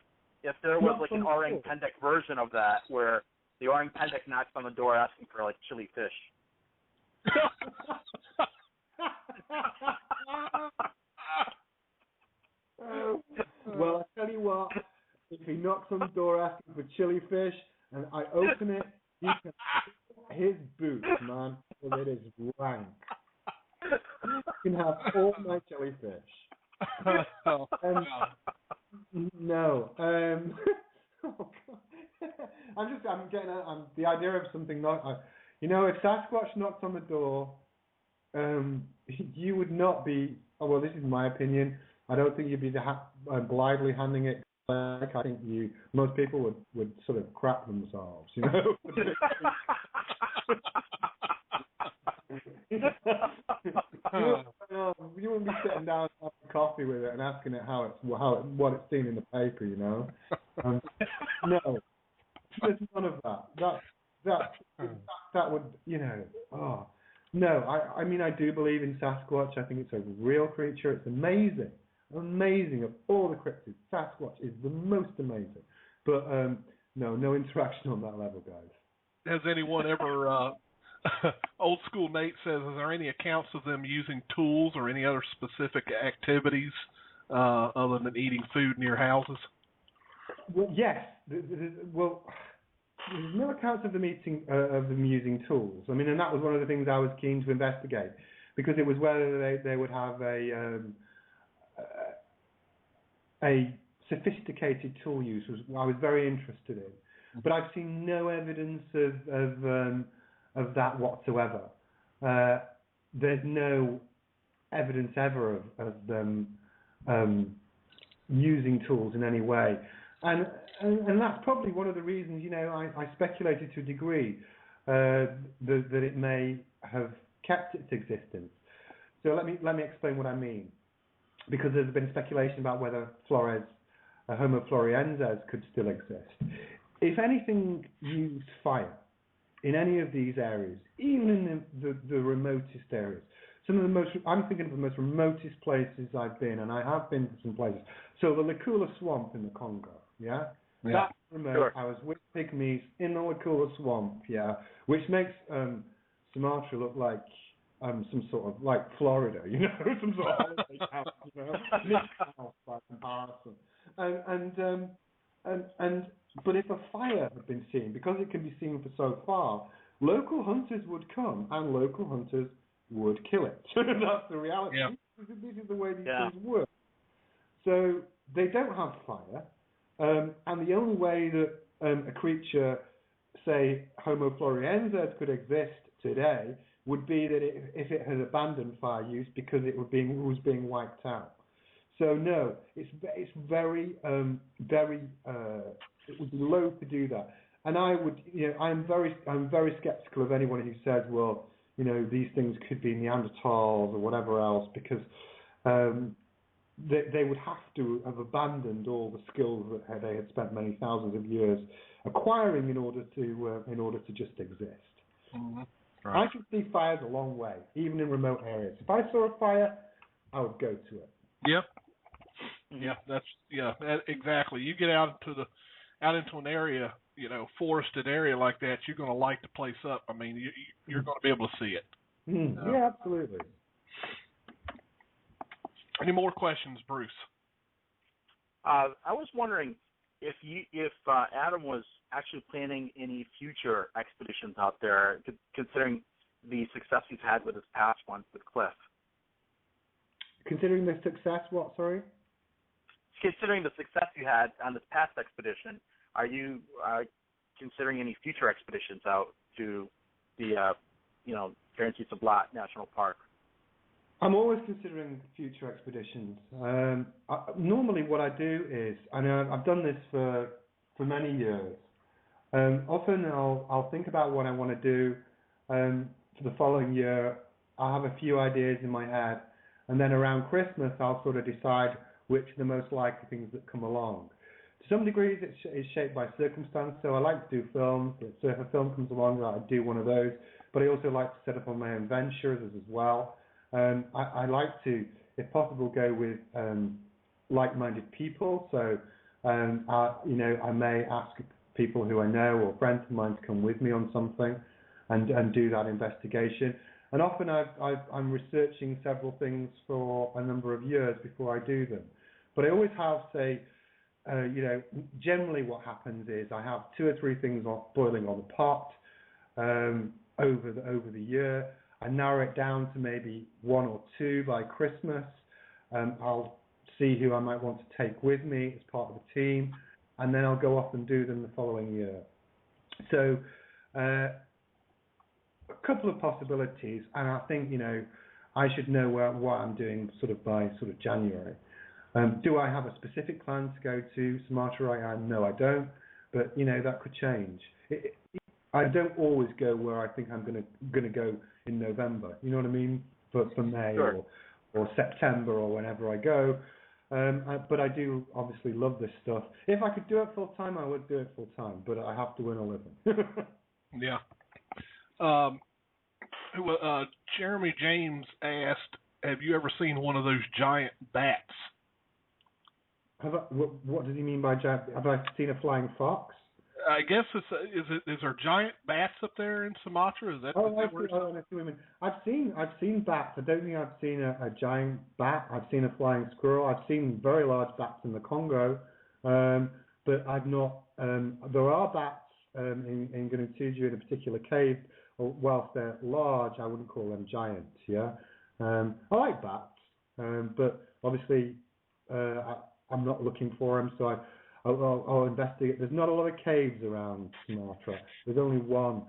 if there was like an Orang Pendek version of that where the Orang Pendek knocks on the door asking for like chili fish. Well, I tell you what, if he knocks on the door asking for chili fish and I open it, you can see his boots, man. Well, it is rank. You can have all my jellyfish. No. Oh God. I'm getting the idea of something not. If Sasquatch knocked on the door, you would not be. Oh, well, this is my opinion. I don't think you'd be blithely handing it. I think most people would sort of crap themselves, you know. You wouldn't be sitting down having coffee with it and asking it what it's seen in the paper, you know. No, there's none of that. That would, you know. Oh no, I mean I do believe in Sasquatch. I think it's a real creature. It's amazing of all the cryptids. Sasquatch is the most amazing. But no interaction on that level, guys. Has anyone ever? Old school Nate says, is there any accounts of them using tools or any other specific activities other than eating food near houses? Well, yes. There's no accounts of them using tools. I mean, and that was one of the things I was keen to investigate, because it was whether they would have a sophisticated tool use. I was very interested in, but I've seen no evidence of that whatsoever. There's no evidence ever of them using tools in any way, and that's probably one of the reasons, you know, I speculated to a degree that it may have kept its existence. So let me explain what I mean, because there's been speculation about whether Homo floresiensis could still exist. If anything used fire in any of these areas, even in the remotest areas, I'm thinking of the most remotest places I've been, and I have been to some places. So the Lacula Swamp in the Congo, yeah? That's remote. Sure. I was with pygmies in the Lacula Swamp, yeah, which makes Sumatra look like some sort of, like Florida, you know, some sort of holiday house, you know, house by comparison. But if a fire had been seen, because it can be seen for so far, local hunters would come and local hunters would kill it. That's the reality. Yeah. This is the way these things work. So they don't have fire, and the only way that a creature, say Homo floresiensis, could exist today would be that if it had abandoned fire use because it was being wiped out. So no, it's very it would be loath to do that, and I would, you know, I'm very skeptical of anyone who says, well, you know, these things could be Neanderthals or whatever else, because they would have to have abandoned all the skills that they had spent many thousands of years acquiring in order to just exist. Mm-hmm. Right. I can see fires a long way, even in remote areas. If I saw a fire, I would go to it. Yep. Yeah, exactly. You get out into an area, you know, forested area like that, you're going to light the place up. I mean, you're going to be able to see it. Yeah, absolutely. Any more questions, Bruce? I was wondering if Adam was actually planning any future expeditions out there, considering the success he's had with his past ones with Cliff. Considering the success, what? Sorry. Considering the success you had on this past expedition, are you considering any future expeditions out to the, Cairns Sablat National Park? I'm always considering future expeditions. Normally what I do is, and I've done this for many years, often I'll think about what I want to do for the following year. I'll have a few ideas in my head, and then around Christmas I'll sort of decide which are the most likely things that come along. To some degrees it's shaped by circumstance, so I like to do films. So if a film comes along, I do one of those, but I also like to set up on my own ventures as well. I like to, if possible, go with like-minded people. So, I may ask people who I know or friends of mine to come with me on something and do that investigation. And often I'm researching several things for a number of years before I do them. But I always have, say, generally what happens is I have 2 or 3 things boiling on the pot over the year. I narrow it down to maybe 1 or 2 by Christmas. I'll see who I might want to take with me as part of the team, and then I'll go off and do them the following year. So a couple of possibilities, and I think I should know what I'm doing by January. Do I have a specific plan to go to Sumatra? No, I don't, but that could change. I don't always go where I think I'm going to go in November. You know what I mean? For May sure. or September or whenever I go. But I do obviously love this stuff. If I could do it full time, I would do it full time. But I have to earn a living. Yeah. Jeremy James asked, "Have you ever seen one of those giant bats?" What does he mean by giant? Have I seen a flying fox? I guess is there giant bats up there in Sumatra? Is that? I see what you mean. I've seen bats. I don't think I've seen a giant bat. I've seen a flying squirrel. I've seen very large bats in the Congo, but I've not. There are bats in Gunung in a particular cave. Whilst they're large, I wouldn't call them giant. Yeah, I like bats, but obviously I'm not looking for them, so I'll investigate. There's not a lot of caves around Sumatra. There's only one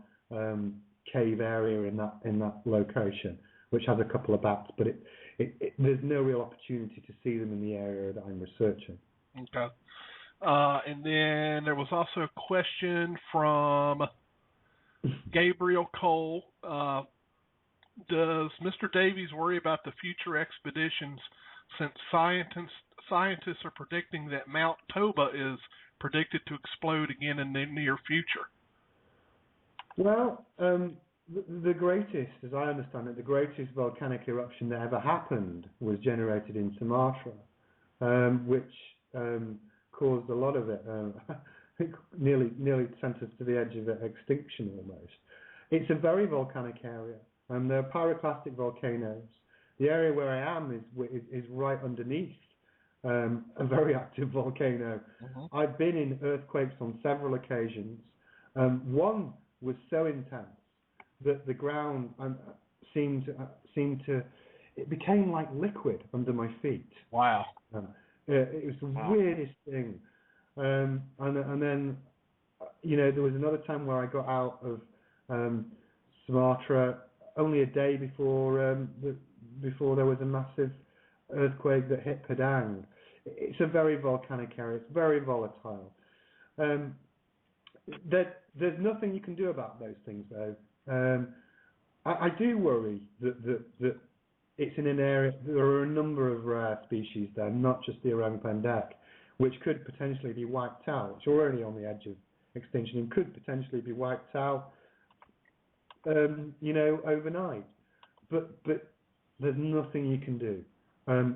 cave area in that location, which has a couple of bats, but there's no real opportunity to see them in the area that I'm researching. Okay. And then there was also a question from Gabriel Cole. Does Mr. Davies worry about the future expeditions since scientists are predicting that Mount Toba is predicted to explode again in the near future? Well, the greatest, as I understand it, the greatest volcanic eruption that ever happened was generated in Sumatra, which caused a lot of it. I think nearly sent us to the edge of extinction almost. It's a very volcanic area, and there are pyroclastic volcanoes. The area where I am is right underneath a very active volcano. Mm-hmm. I've been in earthquakes on several occasions. One was so intense that the ground seemed to it became like liquid under my feet. Wow! It was the weirdest thing. And then there was another time where I got out of Sumatra only a day before there was a massive earthquake that hit Padang. It's a very volcanic area. It's very volatile. There's nothing you can do about those things, though. I do worry that it's in an area. There are a number of rare species there, not just the Orang Pendek, which could potentially be wiped out. It's already on the edge of extinction and could potentially be wiped out, overnight. But there's nothing you can do.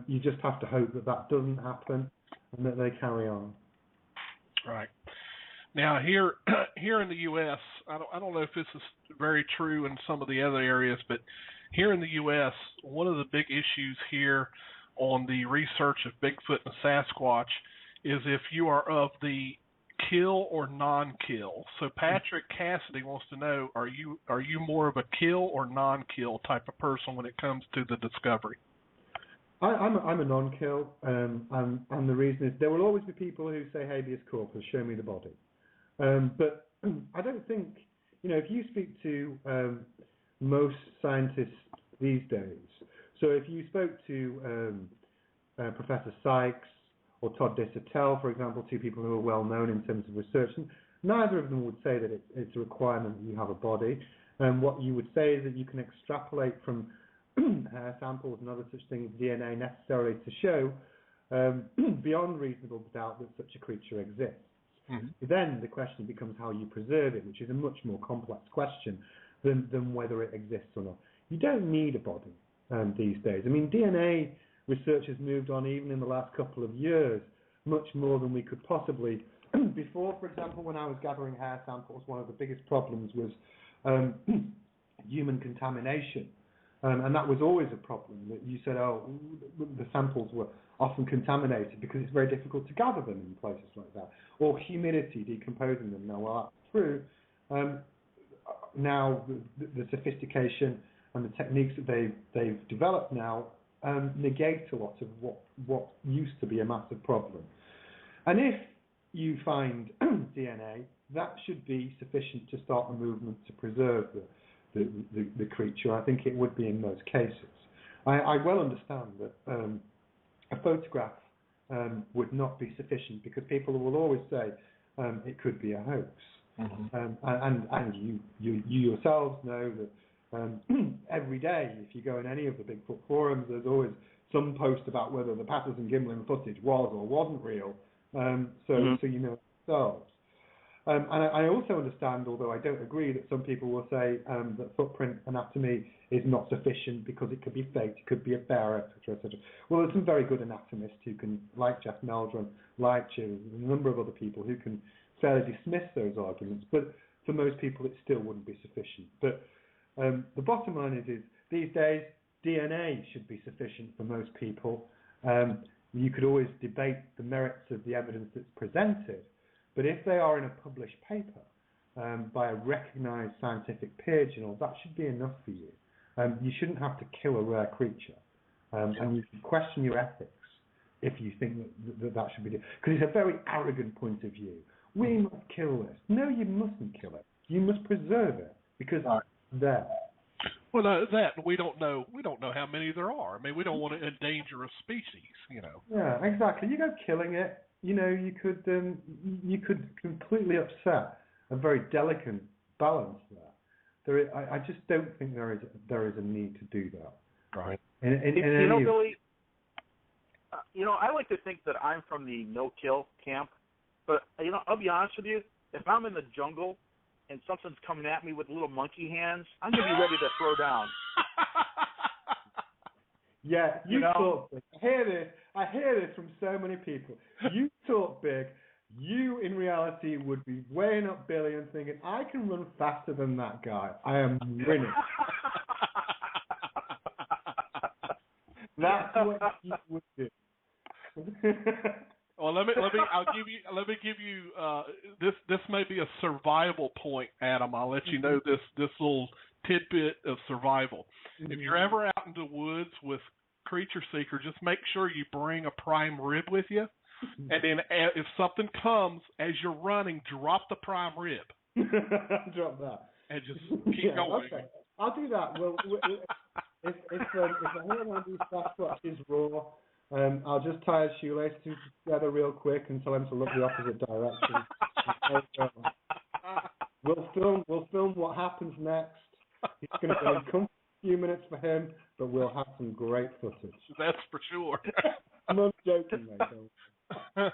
You just have to hope that doesn't happen and that they carry on. Right. Now here in the U.S., I don't know if this is very true in some of the other areas, but here in the U.S., one of the big issues here on the research of Bigfoot and Sasquatch is if you are of the kill or non-kill. So Patrick Cassidy wants to know: Are you more of a kill or non-kill type of person when it comes to the discovery? I'm a non-kill, and the reason is there will always be people who say habeas corpus, show me the body. But I don't think, if you speak to most scientists these days, So if you spoke to Professor Sykes or Todd Dissertel, for example, two people who are well known in terms of research, and neither of them would say that it's a requirement that you have a body. And what you would say is that you can extrapolate from hair samples and other such things, DNA necessarily to show beyond reasonable doubt that such a creature exists. Mm-hmm. Then the question becomes how you preserve it, which is a much more complex question than whether it exists or not. You don't need a body these days. I mean, DNA research has moved on even in the last couple of years, much more than we could possibly. Before, for example, when I was gathering hair samples, one of the biggest problems was human contamination. And that was always a problem, that you said, the samples were often contaminated because it's very difficult to gather them in places like that, or humidity decomposing them. Now, while that's true, now the sophistication and the techniques that they've developed now negate a lot of what used to be a massive problem. And if you find DNA, that should be sufficient to start a movement to preserve the creature. I think it would be in most cases. I well understand that a photograph would not be sufficient because people will always say it could be a hoax. Mm-hmm. And you yourselves know that every day, if you go in any of the Bigfoot forums, there's always some post about whether the Patterson-Gimlin footage was or wasn't real. So you know yourselves. And I also understand, although I don't agree, that some people will say that footprint anatomy is not sufficient because it could be faked, it could be a bear, etc., etc. Well, there's some very good anatomists who can, like Jeff Meldrum, like Jim, and a number of other people who can fairly dismiss those arguments. But for most people, it still wouldn't be sufficient. But the bottom line is these days, DNA should be sufficient for most people. You could always debate the merits of the evidence that's presented, but if they are in a published paper by a recognized scientific peer journal, that should be enough for you. You shouldn't have to kill a rare creature, and you can question your ethics if you think that should be done. Because it's a very arrogant point of view. We must kill this. No, you mustn't kill it. You must preserve it because it's there. Well, that we don't know how many there are. I mean, we don't want to endanger a species, you know. Yeah, exactly. You go killing it. You know, you could completely upset a very delicate balance there. I just don't think there is a need to do that. Right. Billy, I like to think that I'm from the no-kill camp, but I'll be honest with you. If I'm in the jungle and something's coming at me with little monkey hands, I'm gonna be ready to throw down. Yeah, you talk big. I hear this from so many people. You talk big. You, in reality, would be weighing up Billy and thinking, I can run faster than that guy. I am winning. That's what you would do. Well, let me give you this may be a survival point, Adam. I'll let you know this little tidbit of survival. Mm-hmm. If you're ever out in the woods with Creature Seeker, just make sure you bring a prime rib with you, and then if something comes as you're running, drop the prime rib. Drop that and just keep going. Okay. I'll do that. Well, if I hear one of these Sasquatches roar, I'll just tie his shoelaces together real quick and tell him to look the opposite direction. We'll film what happens next. It's going to be a few minutes for him, but we'll have some great footage. That's for sure. I'm not joking, mate.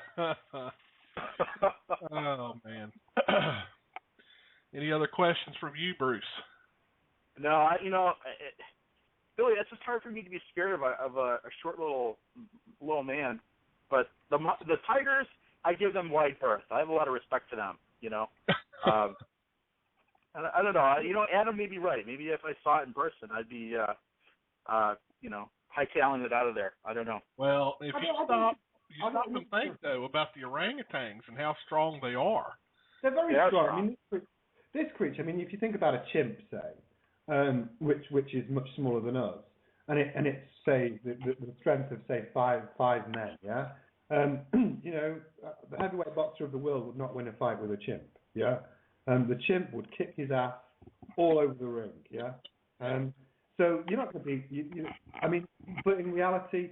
Oh man. Any other questions from you, Bruce? No, Billy, it's just hard for me to be scared of a short little man. But the tigers, I give them wide berth. I have a lot of respect for them. I don't know. Adam may be right. Maybe if I saw it in person, I'd be, hightailing it out of there. I don't know. Well, if you stop and think though about the orangutans and how strong they are. They're very strong. I mean, this creature. I mean, if you think about a chimp, say, which is much smaller than us, and it's say the strength of say five men, yeah. The heavyweight boxer of the world would not win a fight with a chimp, yeah. The chimp would kick his ass all over the ring, yeah. So you're not going to be. I mean, but in reality,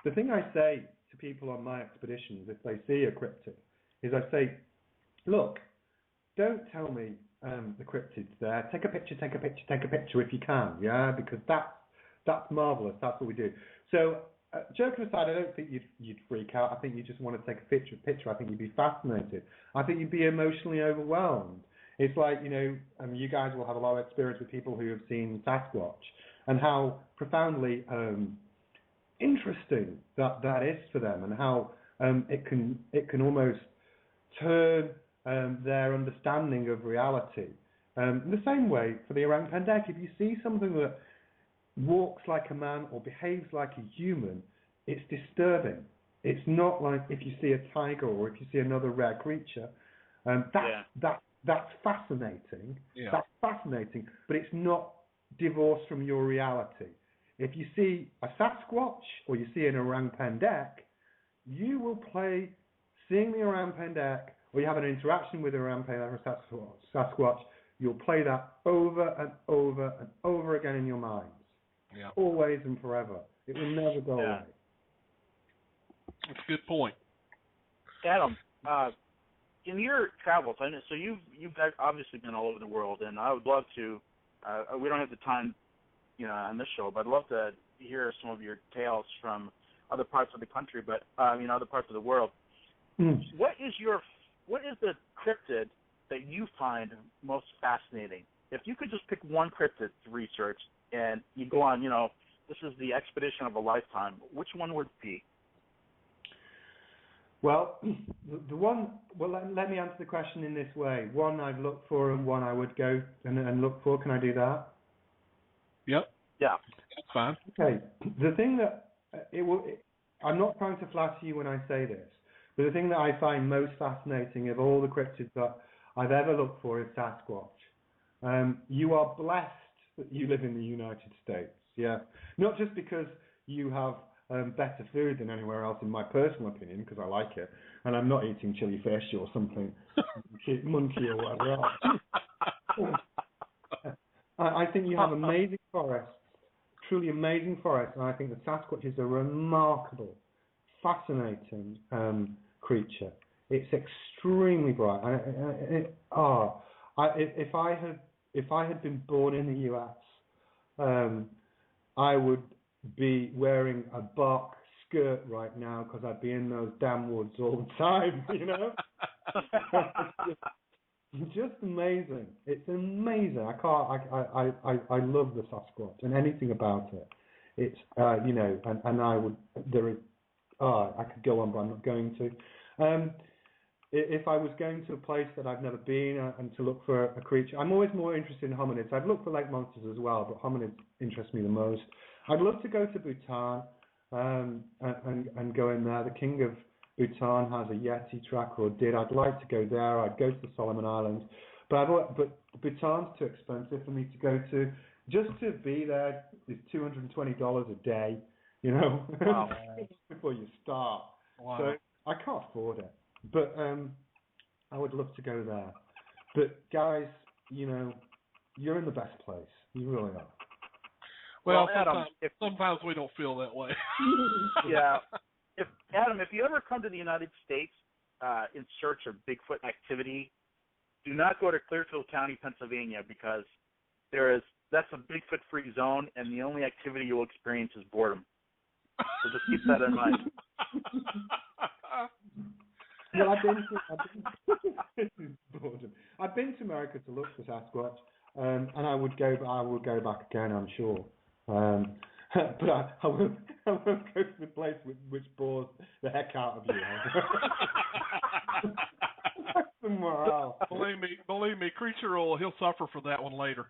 the thing I say to people on my expeditions, if they see a cryptid, is I say, look, don't tell me the cryptid's there. Take a picture if you can, yeah, because that's marvelous. That's what we do. So, joking aside, I don't think you'd freak out. I think you just want to take a picture. I think you'd be fascinated. I think you'd be emotionally overwhelmed. It's like, you guys will have a lot of experience with people who have seen Sasquatch and how profoundly interesting that is for them, and how it can almost turn their understanding of reality. In the same way, for the Orang Pendek, if you see something that walks like a man or behaves like a human, it's disturbing. It's not like if you see a tiger or if you see another rare creature. That's fascinating. Yeah. That's fascinating, but it's not divorced from your reality. If you see a Sasquatch or you see an Orang Pendek, you will play seeing the Orang Pendek, or you have an interaction with the Orang Pendek or Sasquatch, you'll play that over and over and over again in your minds. Yeah. Always and forever. It will never go away. That's a good point. Adam, in your travels, I know, so you've obviously been all over the world, and I would love to. We don't have the time, on this show, but I'd love to hear some of your tales from other parts of the country, but other parts of the world. What is the cryptid that you find most fascinating? If you could just pick one cryptid to research, and you go on, this is the expedition of a lifetime, which one would it be? Well, let me answer the question in this way. One I've looked for and one I would go and look for. Can I do that? Yep. Yeah. That's fine. Okay. The thing that, I'm not trying to flatter you when I say this, but the thing that I find most fascinating of all the cryptids that I've ever looked for is Sasquatch. You are blessed that you live in the United States, yeah? Not just because you have better food than anywhere else, in my personal opinion, because I like it, and I'm not eating chili fish or something monkey or whatever else. I think you have amazing forests, truly amazing forests, and I think the Sasquatch is a remarkable, fascinating creature. It's extremely bright. If I had been born in the US, I would be wearing a bark skirt right now because I'd be in those damn woods all the time, It's just amazing. It's amazing. I love the Sasquatch and anything about it. It's and I would. I could go on, but I'm not going to. If I was going to a place that I've never been and to look for a creature, I'm always more interested in hominids. I've looked for lake monsters as well, but hominids interest me the most. I'd love to go to Bhutan and go in there. The king of Bhutan has a Yeti tracker, or did. I'd like to go there. I'd go to the Solomon Islands, but Bhutan's too expensive for me to go to. Just to be there is $220 a day, Wow. before you start. Wow. So I can't afford it. But I would love to go there. But guys, you're in the best place. You really are. Well, Adam, sometimes we don't feel that way. Yeah. Adam, if you ever come to the United States in search of Bigfoot activity, do not go to Clearfield County, Pennsylvania, because that's a Bigfoot-free zone, and the only activity you'll experience is boredom. So just keep that in mind. Well, I've been to America to look for Sasquatch, and I would go back again, I'm sure. But I won't go to the place which bores the heck out of you. Somewhere else. Believe me, Creature he'll suffer for that one later.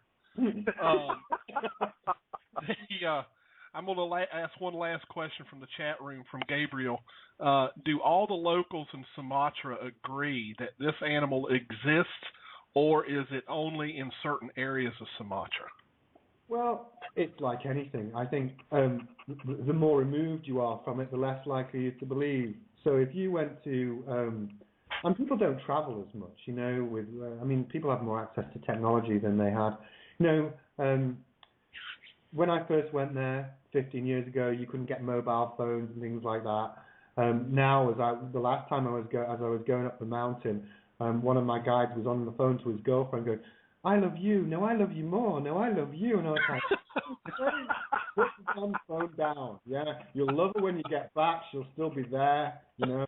I'm going to ask one last question from the chat room from Gabriel. Do all the locals in Sumatra agree that this animal exists, or is it only in certain areas of Sumatra? Well, it's like anything. I think the more removed you are from it, the less likely you to believe. So if you went to, and people don't travel as much, people have more access to technology than they had. when I first went there 15 years ago, you couldn't get mobile phones and things like that. Now, the last time as I was going up the mountain, one of my guides was on the phone to his girlfriend going, "I love you. No, I love you more. No, I love you." And I was like, put the damn phone down. Yeah, you'll love her when you get back. She'll still be there. You know,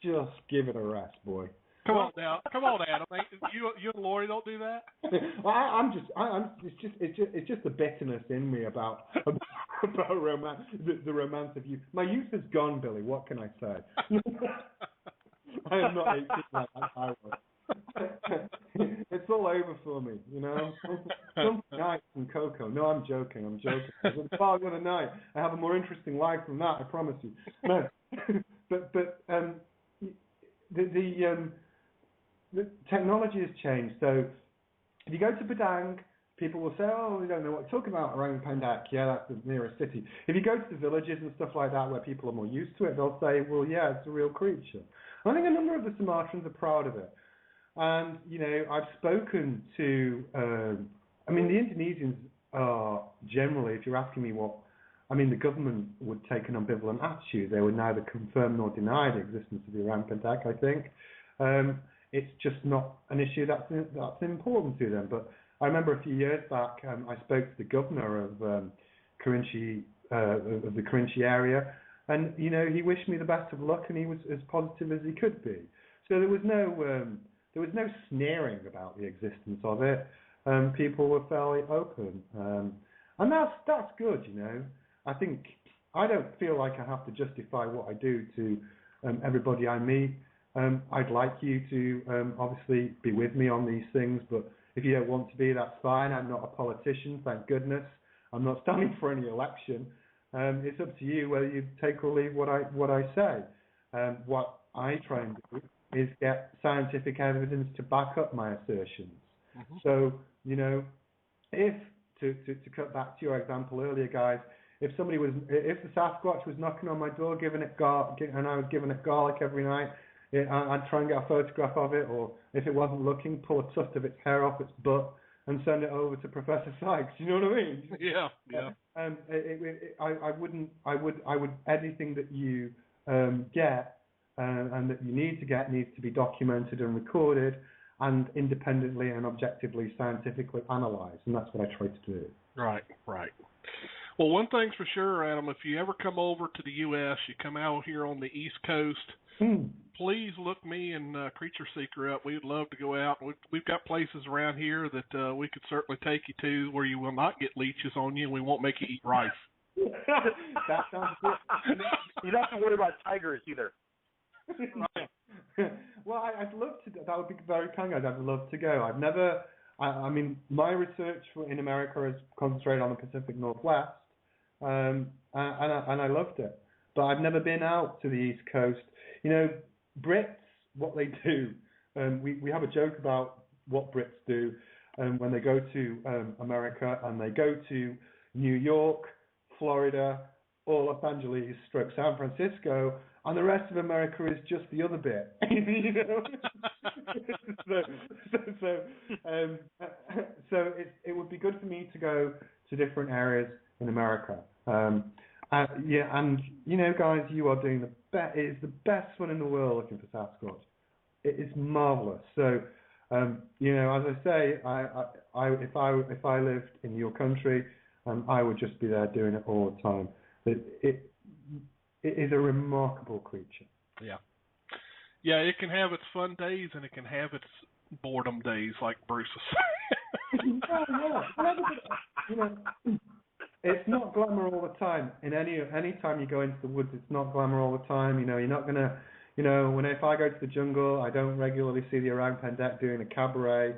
just give it a rest, boy. Come on, Adam. You and Lori don't do that. Well, it's just the bitterness in me about romance, the romance of youth. My youth is gone, Billy. What can I say? I am not 18 like I was. It's all over for me, you know. Some nights and cocoa. No, I'm joking. I was at the bar the other night. I have a more interesting life than that. I promise you. No, but the technology has changed. So if you go to Padang, people will say, "Oh, we don't know what to talk about. Orang Pendek, yeah, that's the nearest city." If you go to the villages and stuff like that, where people are more used to it, they'll say, "Well, yeah, it's a real creature." I think a number of the Sumatrans are proud of it. And, you know, I've spoken to, the Indonesians are generally, if you're asking me the government would take an ambivalent attitude. They would neither confirm nor deny the existence of the Orang Pendek, I think. It's just not an issue that's important to them. But I remember a few years back, I spoke to the governor of Kerinci, of the Kerinci area, and you know he wished me the best of luck, and he was as positive as he could be. So there was no sneering about the existence of it. People were fairly open, and that's good, you know. I think I don't feel like I have to justify what I do to everybody I meet. I'd like you to obviously be with me on these things, but if you don't want to be, that's fine. I'm not a politician, thank goodness. I'm not standing for any election. It's up to you whether you take or leave what I say. What I try and do is get scientific evidence to back up my assertions. Mm-hmm. So, you know, if to cut back to your example earlier, guys, if the Sasquatch was knocking on my door, and I was giving it garlic every night, I'd try and get a photograph of it, or if it wasn't looking, pull a tuft of its hair off its butt and send it over to Professor Sykes. You know what I mean? Yeah. I would anything that you get and that you need to get needs to be documented and recorded and independently and objectively, scientifically analysed, and that's what I try to do. Right. Well, one thing's for sure, Adam, if you ever come over to the U.S., you come out here on the East Coast, please look me and Creature Seeker up. We'd love to go out. We've got places around here that we could certainly take you to where you will not get leeches on you and we won't make you eat rice. That sounds good. You don't have to worry about tigers either. Well, I'd love to. That would be very kind. I'd love to go. I've never. My research in America is concentrated on the Pacific Northwest, and I loved it. But I've never been out to the East Coast. You know, Brits, what they do. We have a joke about what Brits do when they go to America, and they go to New York, Florida, or Los Angeles, San Francisco, and the rest of America is just the other bit. You know? so it would be good for me to go to different areas in America. And you know, guys, you are doing it is the best one in the world looking for Sasquatch. It is marvelous. So, you know, as I say, if I lived in your country, I would just be there doing it all the time. It is a remarkable creature. Yeah, it can have its fun days and it can have its boredom days, like Bruce was saying. You know, it's not glamour all the time. In any time you go into the woods, it's not glamour all the time. You know, you're not gonna. You know, if I go to the jungle, I don't regularly see the Orang Pendek doing a cabaret.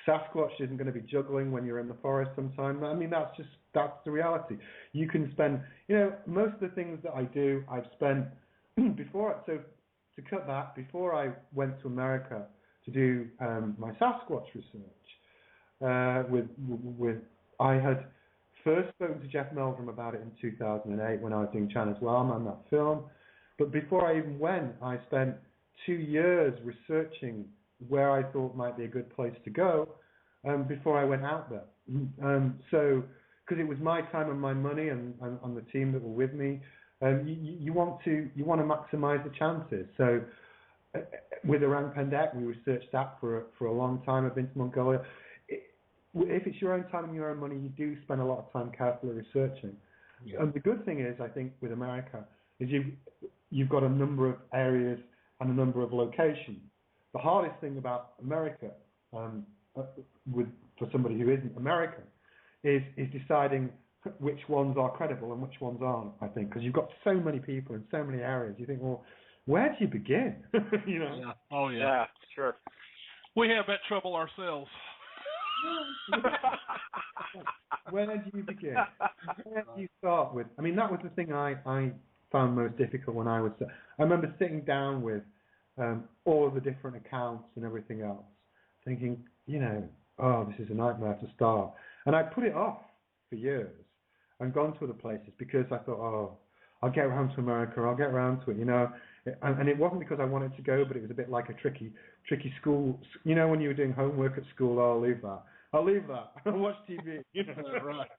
Sasquatch isn't going to be juggling when you're in the forest sometime. I mean, that's the reality. You can spend, you know, most of the things that I do, I've spent before. So to cut back, before I went to America to do my Sasquatch research, I had first spoken to Jeff Meldrum about it in 2008 when I was doing China's Wildman, that film. But before I even went, I spent 2 years researching where I thought might be a good place to go before I went out there. So, because it was my time and my money and the team that were with me. You want to maximise the chances. So with Orang Pendek, we researched that for a long time. I've been to Mongolia. If it's your own time and your own money, you do spend a lot of time carefully researching. Yeah. And the good thing is, I think, with America, is you've got a number of areas and a number of locations. The hardest thing about America, for somebody who isn't American, is deciding which ones are credible and which ones aren't, I think, because you've got so many people in so many areas. You think, well, where do you begin? You know? Yeah. Oh, yeah. Yeah, sure. We have that trouble ourselves. Where do you begin? Where do you start with? I mean, that was the thing I found most difficult when I was... I remember sitting down with all of the different accounts and everything else, thinking, this is a nightmare to start. And I put it off for years and gone to other places because I thought, I'll get around to America, I'll get around to it, And it wasn't because I wanted to go, but it was a bit like a tricky school. When you were doing homework at school, I'll leave that. I'll watch TV. Right.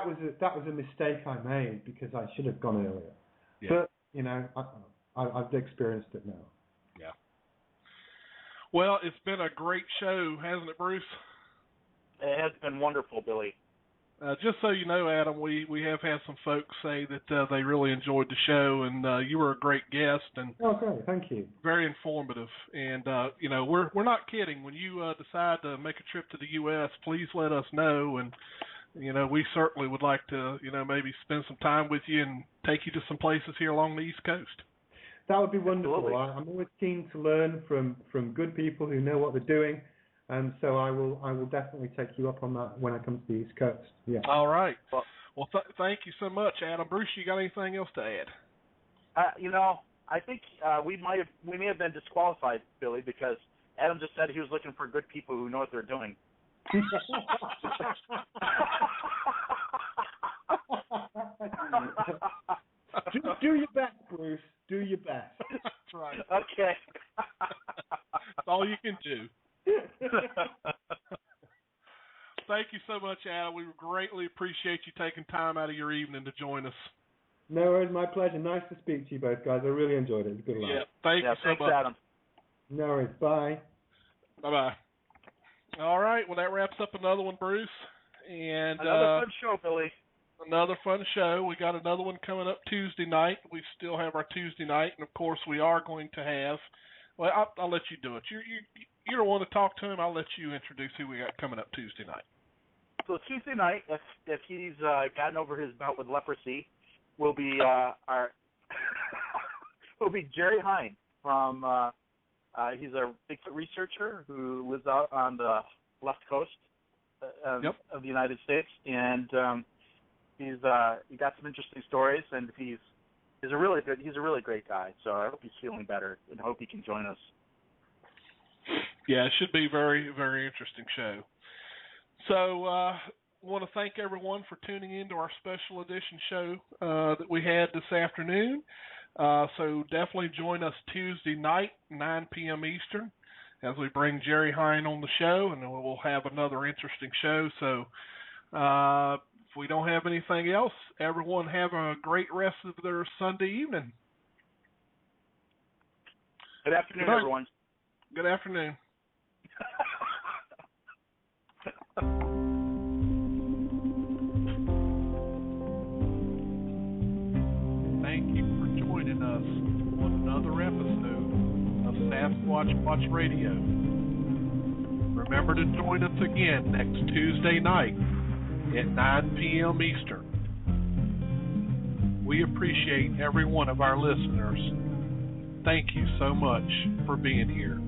That was a mistake I made because I should have gone earlier. Yeah. But I've experienced it now. Yeah. Well, it's been a great show, hasn't it, Bruce? It has been wonderful, Billy. Just so you know, Adam, we have had some folks say that they really enjoyed the show, and you were a great guest. And okay, thank you. Very informative, and we're not kidding. When you decide to make a trip to the U.S., please let us know, and we certainly would like to maybe spend some time with you and take you to some places here along the East Coast. That would be wonderful. I'm always keen to learn from good people who know what they're doing. And so I will definitely take you up on that when I come to the East Coast. Yeah. All right. Well, thank you so much, Adam. Bruce, you got anything else to add? I think we may have been disqualified, Billy, because Adam just said he was looking for good people who know what they're doing. Do your best, Bruce. Do your best. That's right. Okay. That's all you can do. Thank you so much, Adam. We greatly appreciate you taking time out of your evening to join us. No worries, my pleasure. Nice to speak to you both, guys. I really enjoyed it. It was good luck. Yeah, thanks so much, Adam. No worries. Bye. Bye-bye. All right, well, that wraps up another one, Bruce. And another fun show, Billy. Another fun show. We got another one coming up Tuesday night. We still have our Tuesday night, and, of course, we are going to have... Well, I'll let you do it. You don't want to talk to him. I'll let you introduce who we got coming up Tuesday night. So Tuesday night, if he's gotten over his bout with leprosy, will be will be Jerry Hine from. He's a Bigfoot researcher who lives out on the left coast of the United States, and he got some interesting stories, and he's a really great guy. So I hope he's feeling better, and hope he can join us. Yeah, it should be a very, very interesting show. So I want to thank everyone for tuning in to our special edition show that we had this afternoon. So definitely join us Tuesday night, 9 p.m. Eastern, as we bring Jerry Hine on the show, and we'll have another interesting show. So if we don't have anything else, everyone have a great rest of their Sunday evening. Good afternoon, everyone. Good afternoon. Thank you for joining us on another episode of Sasquatch Radio. Remember to join us again next Tuesday night at 9 p.m. Eastern. We appreciate every one of our listeners. Thank you so much for being here.